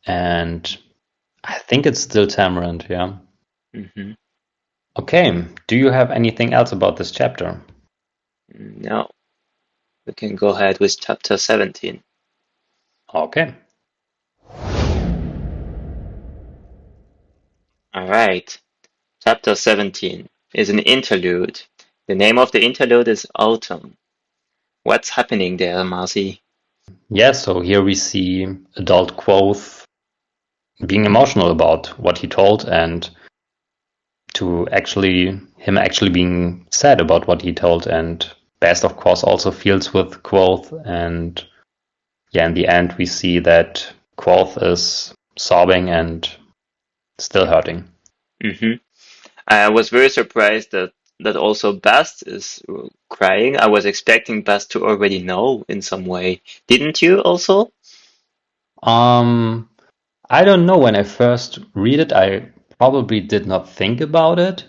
and I think it's still Tamarind. Yeah. Hmm. Okay. Do you have anything else about this chapter? No, we can go ahead with chapter 17. Okay. All right, chapter 17 is an interlude. The name of the interlude is Autumn. What's happening there, Marcy? Yeah. So here we see adult Quoth being emotional about what he told, and to actually being sad about what he told, and Best of course also feels with Quoth, and yeah, in the end we see that Quoth is sobbing and still hurting. Hmm. I was very surprised that also Bast is crying. I was expecting Bast to already know in some way. Didn't you also? Um, I don't know. When I first read it, I probably did not think about it.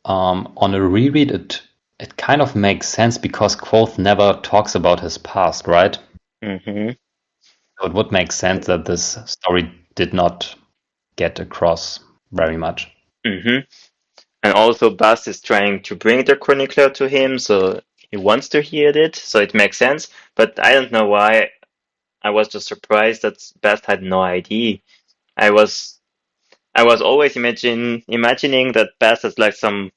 On a reread, it kind of makes sense because Quoth never talks about his past, right? Hmm. So it would make sense that this story did not get across very much. Hmm. And also Bast is trying to bring the chronicler to him, so he wants to hear it, so it makes sense. But I don't know why. I was just surprised that Bast had no idea. I was I was always imagining that Bast has like some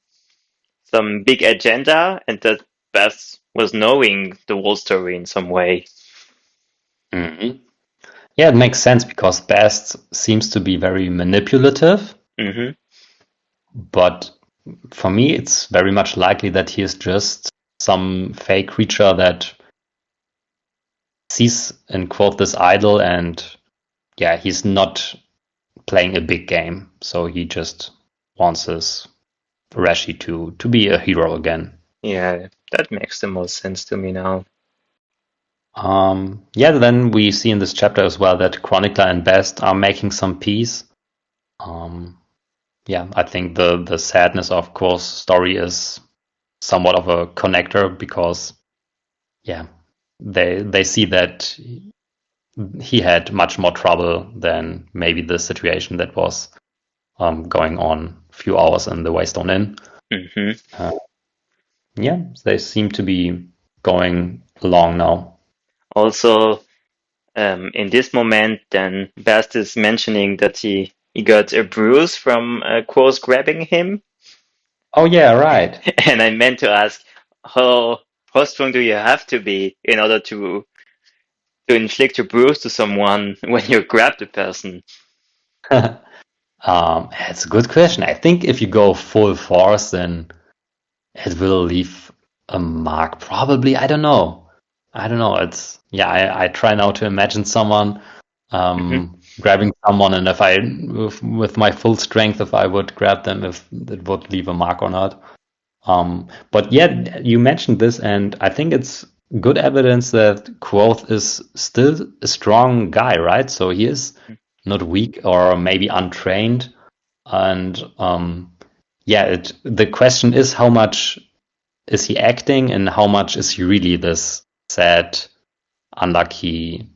big agenda and that Bast was knowing the whole story in some way. Hmm. Yeah, it makes sense because Best seems to be very manipulative, Hmm. but for me, it's very much likely that he is just some fake creature that sees and quote this idol, and yeah, he's not playing a big game, so he just wants his Rashi to be a hero again. Yeah, that makes the most sense to me now. Yeah, then we see in this chapter as well that Chronicler and Best are making some peace. Um, yeah, I think the sadness of course story is somewhat of a connector because yeah, they see that he had much more trouble than maybe the situation that was going on a few hours in the Waystone Inn. Hmm. Uh, yeah, they seem to be going along now. Also, in this moment, then Bast is mentioning that he got a bruise from Quo's grabbing him, Oh yeah, right. and I meant to ask how how strong do you have to be in order to inflict a bruise to someone when you grab the person? It's a good question. I think if you go full force, then it will leave a mark. Probably. I don't know. I don't know. It's yeah. I try now to imagine someone Hmm. grabbing someone, and if I with my full strength, if I would grab them, if it would leave a mark or not. But yeah, you mentioned this, and I think it's good evidence that Quoth is still a strong guy, right? So he is not weak or maybe untrained. And yeah, the question is how much is he acting and how much is he really this sad, unlucky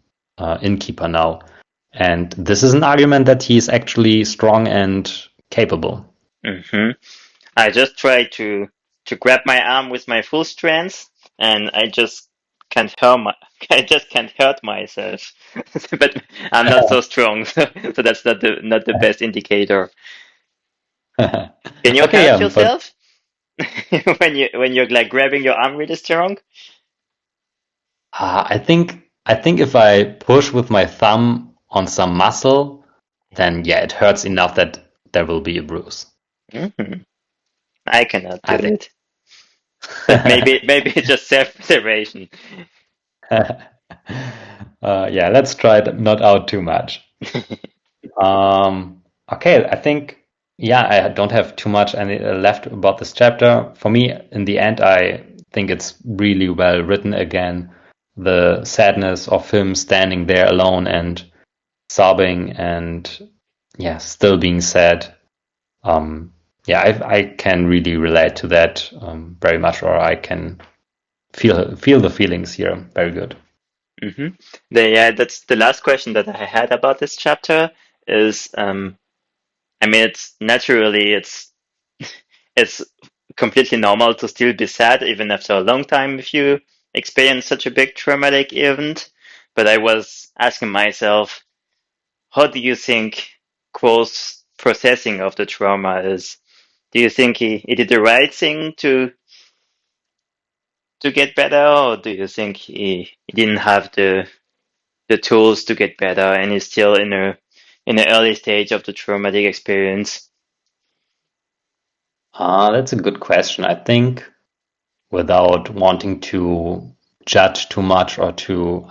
innkeeper now? And this is an argument that he's actually strong and capable. Hmm. I just try to grab my arm with my full strength, and I just can't hurt my I just can't hurt myself. But I'm not so strong, so that's not the best indicator. Can you Okay, hurt yeah, but yourself when you're like grabbing your arm really strong? I think if I push with my thumb on some muscle, then yeah, it hurts enough that there will be a bruise. Hmm. I cannot do I think. it, but maybe it's just self-preservation. Yeah, let's try it not out too much. Okay, I think yeah, I don't have too much any left about this chapter. For me, in the end, I think it's really well written again. The sadness of him standing there alone and sobbing and yeah, still being sad. Um, yeah, I can really relate to that very much, or I can feel the feelings here. Very good. Hmm. Yeah, that's the last question that I had about this chapter is, I mean, it's completely normal to still be sad even after a long time if you experience such a big traumatic event. But I was asking myself, how do you think Quo's processing of the trauma is? Do you think he did the right thing to get better, or do you think he didn't have the tools to get better and is still in a in the early stage of the traumatic experience? That's a good question. I think without wanting to judge too much or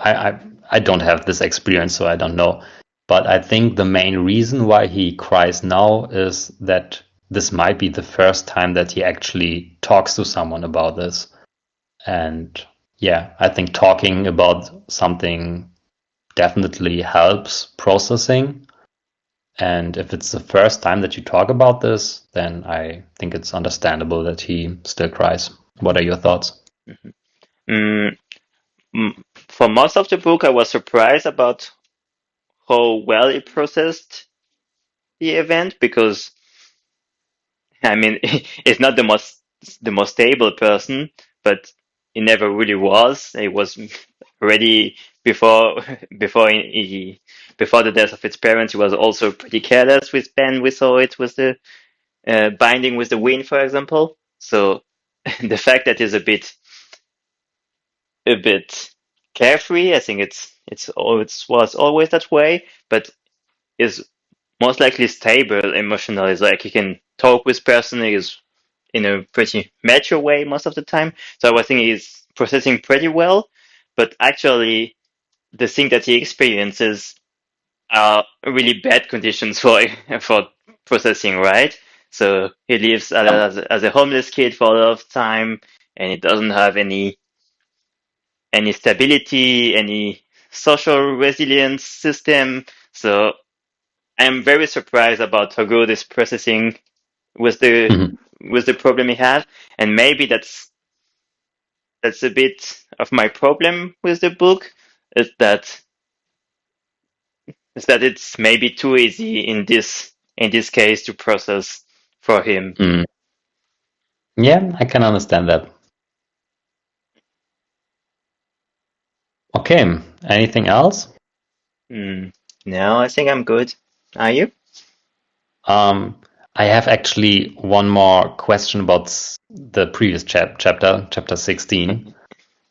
I don't have this experience, so I don't know. But I think the main reason why he cries now is that this might be the first time that he actually talks to someone about this. And yeah, I think talking about something definitely helps processing. And if it's the first time that you talk about this, then I think it's understandable that he still cries. What are your thoughts? Mhm. Mm, for most of the book, I was surprised about how well it processed the event because I mean, it's not the most stable person, but he never really was. He was already before before before the death of his parents. He was also pretty careless with pen. We saw it with the binding with the wind, for example. So the fact that he's a bit carefree, I think it was always that way, but is most likely stable emotionally. Like he can talk with person, he is in a pretty mature way most of the time. So I think he's processing pretty well, but actually the thing that he experiences are really bad conditions for for processing, right? So he lives as a homeless kid for a lot of time, and he doesn't have any stability, any social resilience system. So I'm very surprised about how good is processing with the Mhm. with the problem he had, and maybe that's a bit of my problem with the book is that it's maybe too easy in this case to process for him. Mm. Yeah, I can understand that. Okay, anything else? Hmm. No, I think I'm good. Are you? Um, I have actually one more question about the previous chapter, chapter 16.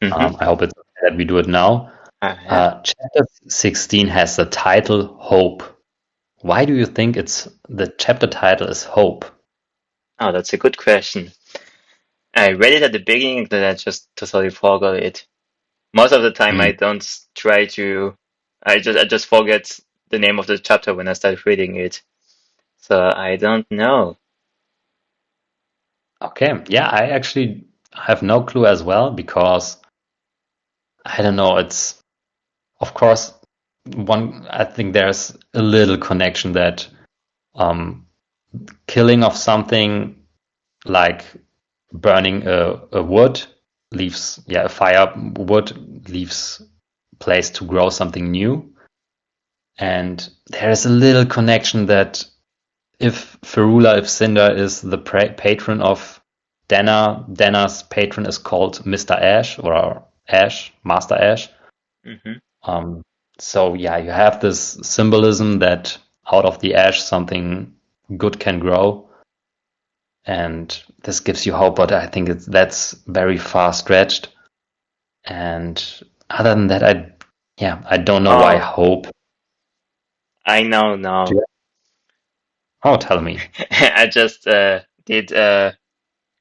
Mm-hmm. I hope it's okay that we do it now. Yeah. Chapter 16 has the title Hope. Why do you think it's the chapter title is Hope? Oh, that's a good question. I read it at the beginning, then I just totally forgot it. Most of the time, I Mm. don't try to. I just forget the name of the chapter when I start reading it. So I don't know. Okay, yeah, I actually have no clue as well because I don't know. It's of course one. I think there's a little connection that um, killing of something like burning a wood leaves, yeah, a fire wood leaves place to grow something new. And there is a little connection that if Ferula, if Cinder is the patron of Dana, Dana's patron is called Mr. Ash or Ash, Master Ash. Hmm. Um, so yeah, you have this symbolism that out of the ash something good can grow, and this gives you hope. But I think that's very far stretched. And other than that, I don't know why Oh, hope. I know now. Oh, tell me. I just did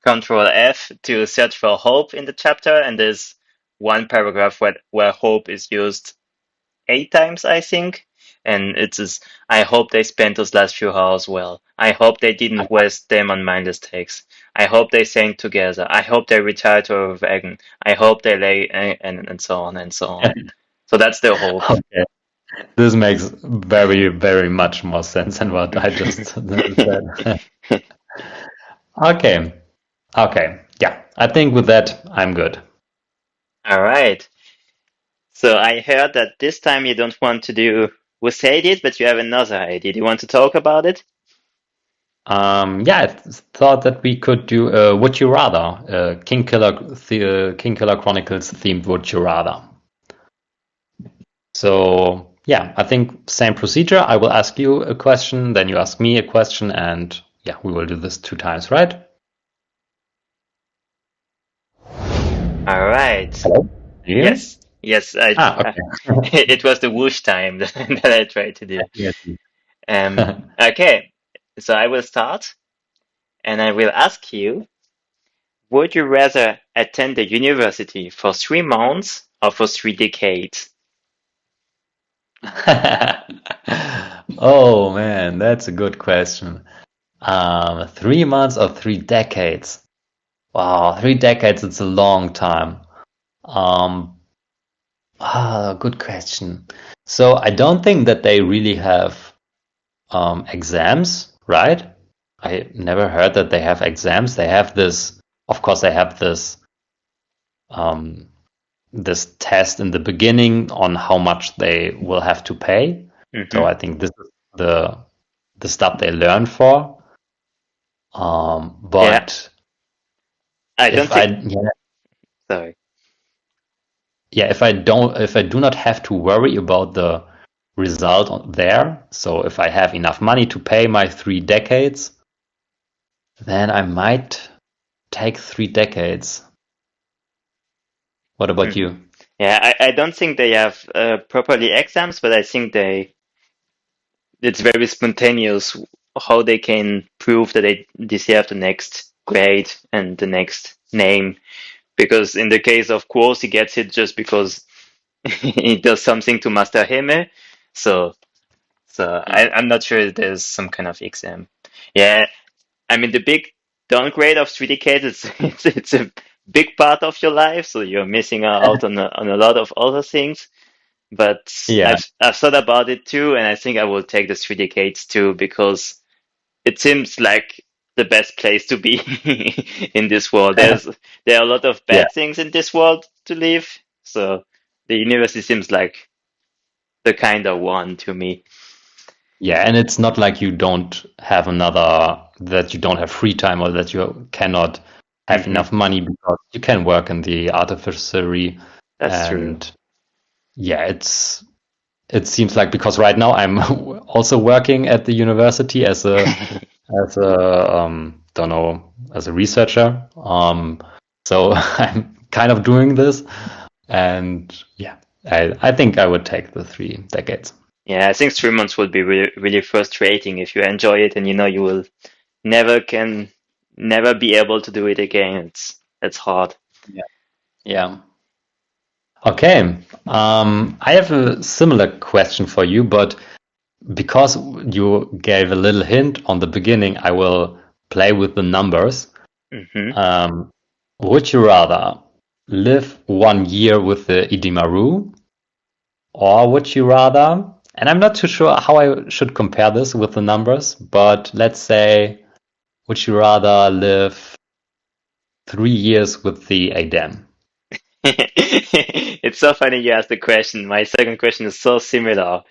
Control F to search for hope in the chapter, and there's one paragraph where hope is used 8 times, I think. And it says, I hope they spent those last few hours well. I hope they didn't waste them on mindless takes. I hope they sang together. I hope they retired to a wagon. I hope they lay and so on and so on. So that's the hope. Okay. This makes very, very much more sense than what I just said. Okay. Okay. Yeah. I think with that, I'm good. All right. So I heard that this time you don't want to do who said it, but you have another idea. Do you want to talk about it? Yeah, I thought that we could do Would You Rather, Kingkiller Chronicles themed Would You Rather. So yeah, I think same procedure. I will ask you a question, then you ask me a question, and yeah, we will do this 2 times, right? All right. Hello? You? Yes. Yes. I. Okay. It was the whoosh time that I tried to do. Yes. Okay. So I will start, and I will ask you, would you rather attend the university for 3 months or for 3 decades? Oh man, that's a good question. 3 months or 3 decades? Wow, 3 decades, it's a long time. Um, Good question. So I don't think that they really have exams, right? I never heard that they have exams. They have this, of course, they have um, this test in the beginning on how much they will have to pay. So Hmm. I think this is the stuff they learn for. Yeah, But I don't if I think. yeah, Sorry. yeah, if I do not have to worry about the result there, so if I have enough money to pay my 3 decades, then I might take 3 decades. What about Hmm. you? Yeah, I don't think they have properly exams, but I think it's very spontaneous how they can prove that they deserve the next grade and the next name. Because in the case of Quos, he gets it just because he does something to Master Heme. So, I'm not sure if there's some kind of exam. Yeah, I mean the big downgrade of 3D is it's a big part of your life, so you're missing out on a lot of other things. But Yeah. I've thought about it too, and I think I will take the 3 decades too because it seems like the best place to be in this world. There are a lot of Yeah. bad things in this world to live, so the university seems like the kind of one to me. Yeah, and it's not like that you don't have free time or that you cannot have Hmm. enough money because you can work in the artificery. That's true. And yeah, it seems like because right now I'm also working at the university as a don't know, as a researcher. So I'm kind of doing this, and yeah, I think I would take the 3 decades. Yeah, I think 3 months would be really, really frustrating if you enjoy it and you know you will never can never be able to do it again. It's hard. Yeah. Yeah. Okay. I have a similar question for you, but because you gave a little hint on the beginning, I will play with the numbers. Hmm. Um, would you rather live 1 year with the Idimaru, or would you rather, and I'm not too sure how I should compare this with the numbers, but let's say, would you rather live 3 years with the Adem? It's so funny you asked the question. My second question is so similar.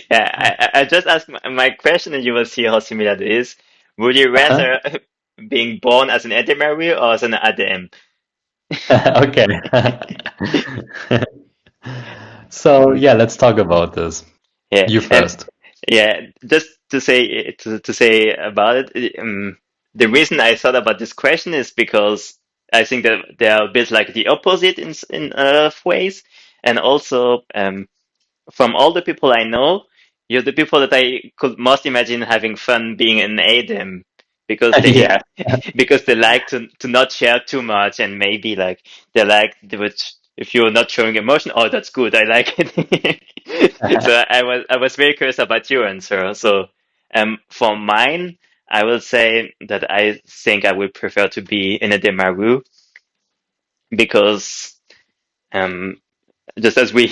Yeah, I just asked my question and you will see how similar it is. Would you rather being born as an Edemary or as an Adem? Okay. So yeah, let's talk about this. Yeah, You and first. yeah, just to say about it, the reason I thought about this question is because I think that they are a bit like the opposite in a lot of ways, and also from all the people I know, you're the people that I could most imagine having fun being an ADEM because they Yeah. because they like to not share too much and maybe like they like which if you're not showing emotion, oh that's good, I like it. So I was very curious about your answer. So for mine, I will say that I think I would prefer to be in a Demaru because um just as we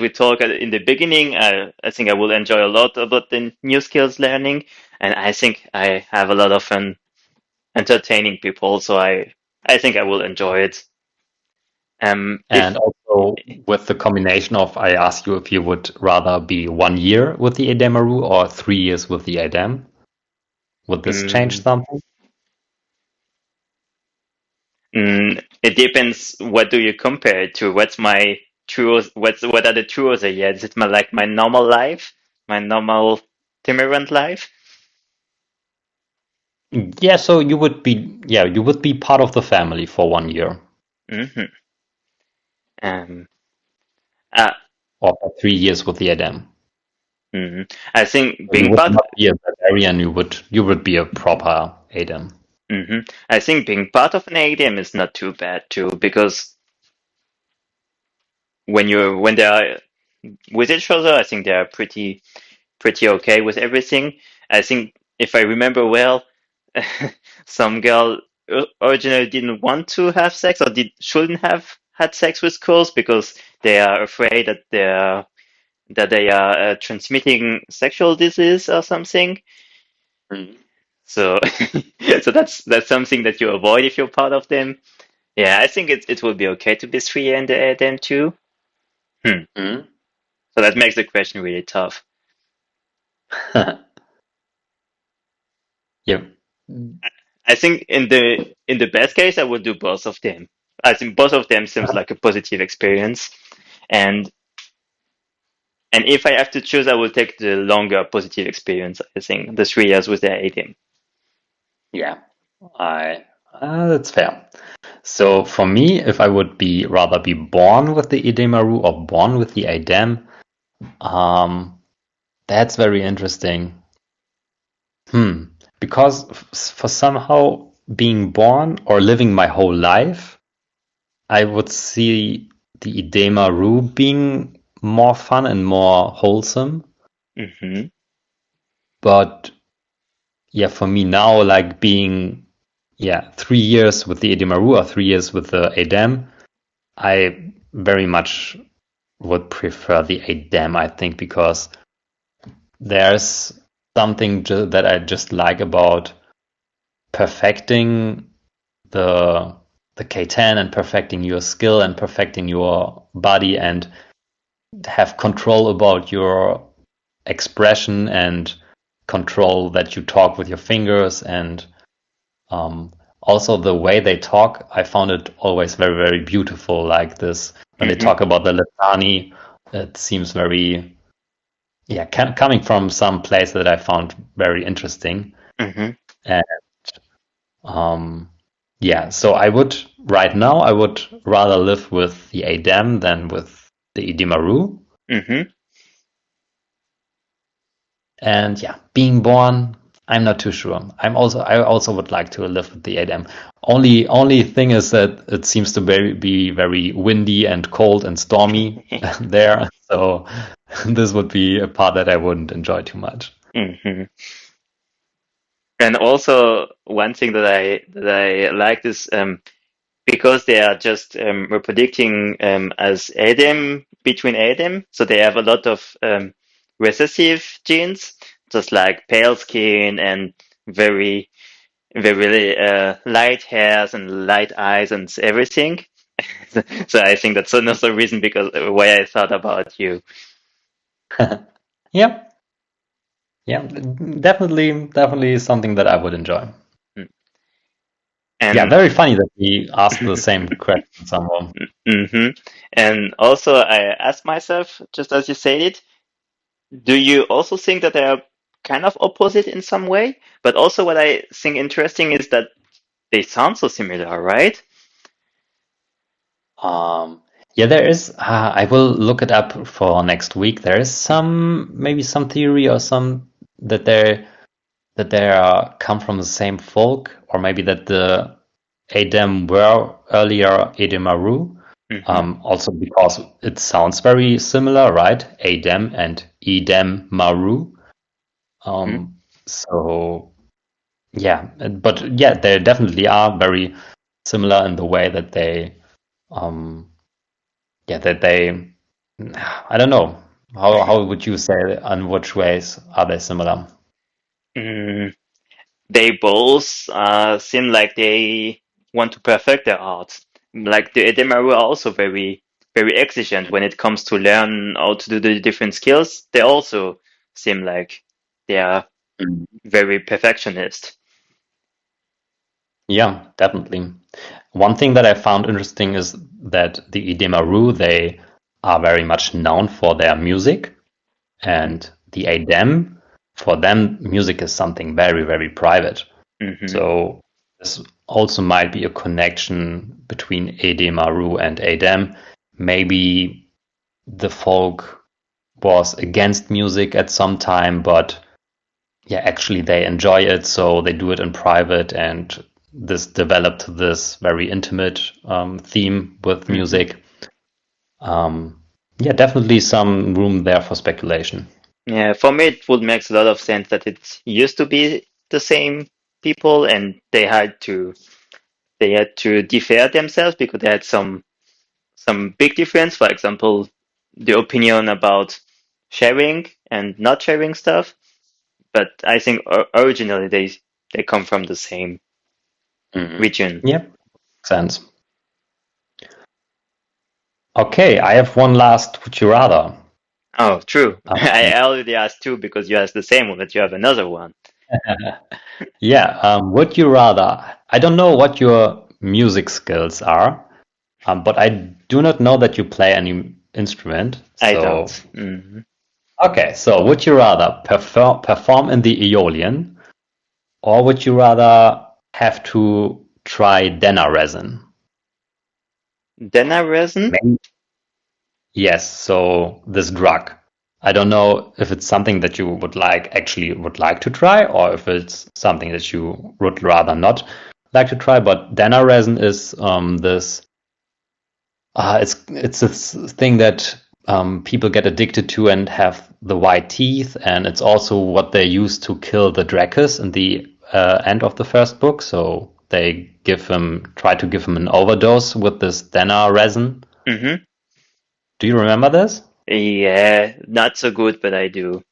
talk in the beginning, I think I will enjoy a lot about the new skills learning, and I think I have a lot of fun entertaining people. So I think I will enjoy it. And If also with the combination of, I asked you if you would rather be 1 year with the Edemaru or 3 years with the Edem. Would this change mm, something? it depends. What do you compare it to? What's my true? What are the truths? Yeah, is it my normal life, my normal Timirant life? Yeah, so you would be part of the family for 1 year Hmm. Um, uh, or for 3 years with the Edem. mhm. I think You being would part. not be a area and you would be a proper ADEM. I think being part of an ADM is not too bad too, because when they are with each other, I think they are pretty okay with everything. I think if I remember well, some girl originally didn't want to have sex or shouldn't have had sex with girls because they are afraid that they are transmitting sexual disease or something. So so that's something that you avoid if you're part of them. Yeah, I think it will be okay to be three and them too. Hmm. Mm. So that makes the question really tough. Yep. I think in the best case, I would do both of them. I think both of them seems like a positive experience, and and if I have to choose, I will take the longer positive experience. I think the 3 years with the ATM. Yeah. I That's fair. So for me, if I would be rather be born with the Idemaru or born with the Idem, um, that's very interesting. Hmm. Because for somehow being born or living my whole life, I would see the Idemaru being more fun and more wholesome. Hmm. But yeah, for me now, like being 3 years with the Idemaru or 3 years with the Adem, I very much would prefer the Adem, I think, because there's something that I just like about perfecting the K10 and perfecting your skill and perfecting your body and have control about your expression and control that you talk with your fingers and also the way they talk. I found it always very, very beautiful. Like this, when they Hmm. talk about the Lithani, it seems very, coming from some place that I found very interesting. Hmm. And so right now, I would rather live with the Adem than with the Idimaru. Hmm. And yeah, being born, I'm not too sure. I also would like to live with the 8M. Only thing is that it seems to be very windy and cold and stormy there. So this would be a part that I wouldn't enjoy too much. Hmm. And also one thing that I like is because they are just reproducing as ADEM between ADEM, so they have a lot of recessive genes, just like pale skin and very very light hairs and light eyes and everything. So I think that's another reason because why I thought about you. Yeah, yeah, definitely something that I would enjoy. Yeah, And very funny that we asked the same question somehow. hmm and also I asked myself, just as you said it, do you also think that they are kind of opposite in some way? But also what I think interesting is that they sound so similar, right? Um, yeah, there is. I will look it up for next week. There is maybe some theory or some that they are come from the same folk, or maybe that the Adem were earlier Edemaru. Hmm. Also because it sounds very similar, right? Adem and Edem Maru. Hmm. So yeah, but yeah, they definitely are very similar in the way that um, they I don't know. How would you say on which ways are they similar? Mm, they both seem like they want to perfect their art. Like the Edemaru are also very exigent when it comes to learn how to do the different skills. They also seem like they are Mm. very perfectionist. Yeah, definitely. One thing that I found interesting is that the Idemaru, they are very much known for their music, Hmm. and the Adem, for them, music is something very, very private. Hmm. So this also might be a connection between Edemaru and Adem. Maybe the folk was against music at some time, but yeah, actually they enjoy it, so they do it in private, and this developed this very intimate theme with Hmm. music. Um, yeah, definitely some room there for speculation. Yeah, for me, it would make a lot of sense that it used to be the same people, and they had to defer themselves because they had some big difference. For example, the opinion about sharing and not sharing stuff. But I think originally they come from the same Hmm. region. Yeah, sense. Okay, I have one last would you rather. Oh, true. Um, I already asked two because you asked the same one, but you have another one. yeah, would you rather? I don't know what your music skills are, but I do not know that you play any instrument. I So, don't. Hmm. okay, so would you rather perform in the Aeolian, or would you rather have to try Denner resin? Then I reason. Yes, so this drug. I don't know if it's something that you would would like to try, or if it's something that you would rather not like to try. But Dana resin is this. It's this thing that people get addicted to and have the white teeth, and it's also what they use to kill the Drakus in the end of the first book. So they try to give him an overdose with this Dana resin. Hmm. Do you remember this? Yeah, not so good, but I do.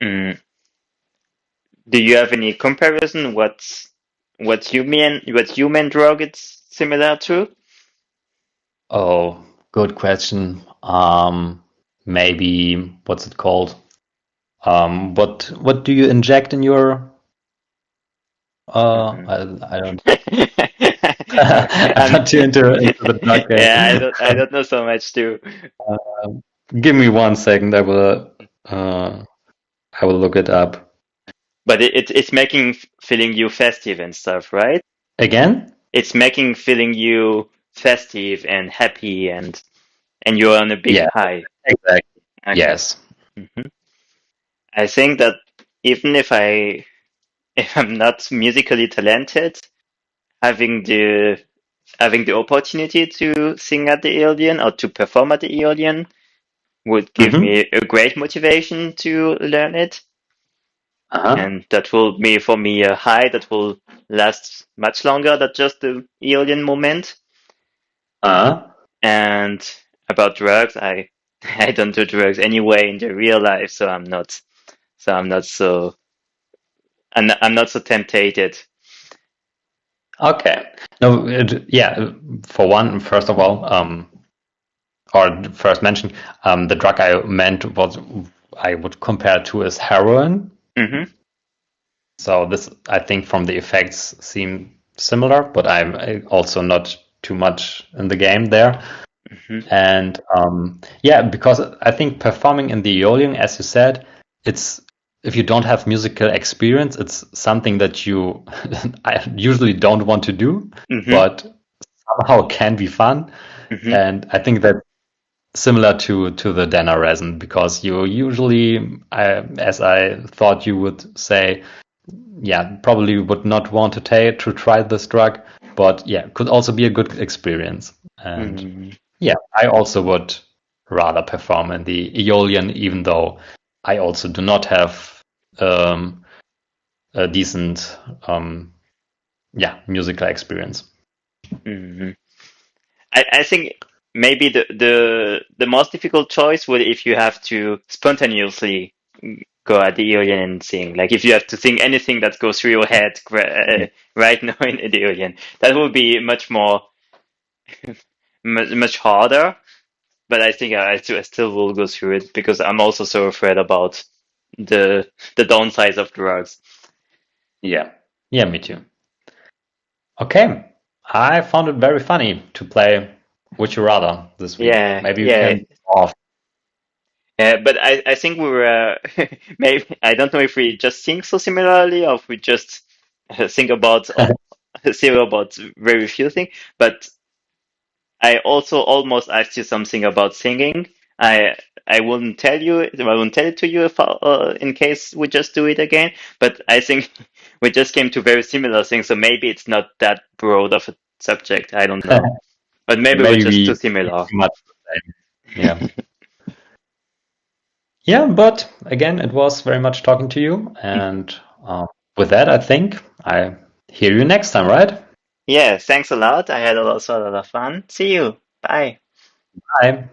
Mm. Do you have any comparison? What human drug it's similar to? Oh, good question. Maybe what's it called? What do you inject in your? Mhm. I don't. I'm I'm, not too into the drug yeah, I game. don't I don't know so much too. Give me 1 second. Uh, I will look it up But it's making feeling you festive and stuff, right? again. It's making feeling you festive and happy and you're on a big Yeah, high. exactly. Okay. Yes. Hmm. I think that even if I'm not musically talented, having the having the opportunity to sing at the Alien or to perform at the Alien would give Mm-hmm. me a great motivation to learn it. Uh-huh. And that will be for me a high that will last much longer than just the Alien moment. Uh-huh. And about drugs, I I don't do drugs anyway in the real life, so I'm not so tempted. Okay. No, yeah. For one, first of all, or first mention, the drug I meant was I would compare to is heroin. Hmm. So this, I think, from the effects seem similar, but I'm also not too much in the game there. Hmm. And yeah, because I think performing in the Aeolian, as you said, it's if you don't have musical experience, it's something that you I usually don't want to do, Hmm. but somehow can be fun. Hmm. And I think that similar to the Dana resin because you usually, as I thought you would say, yeah, probably would not want to take to try this drug, but yeah, could also be a good experience. And Hmm. yeah, I also would rather perform in the Aeolian, even though I also do not have um, a decent, yeah, musical experience. Hmm. I think maybe the most difficult choice would if you have to spontaneously go at the alien and sing. Like if you have to sing anything that goes through your head right now in the alien, that would be much harder. But I think I still will go through it because I'm also so afraid about the the downsides of drugs. Yeah, yeah, me too. Okay, I found it very funny to play Would You Rather this week. Yeah, Maybe we yeah. can off. But I think we were maybe I don't know if we just think so similarly or if we just think about think about very few things. But I also almost asked you something about singing. I I wouldn't tell you. I won't tell it to you if in case we just do it again. But I think we just came to very similar things. So maybe it's not that broad of a subject. I don't know. But maybe we're Maybe just too we similar. too much the same. Yeah. Yeah, but again, it was very much talking to you. And with that, I think I hear you next time, right? Yeah, thanks a lot. I had also a lot of fun. See you. Bye. Bye.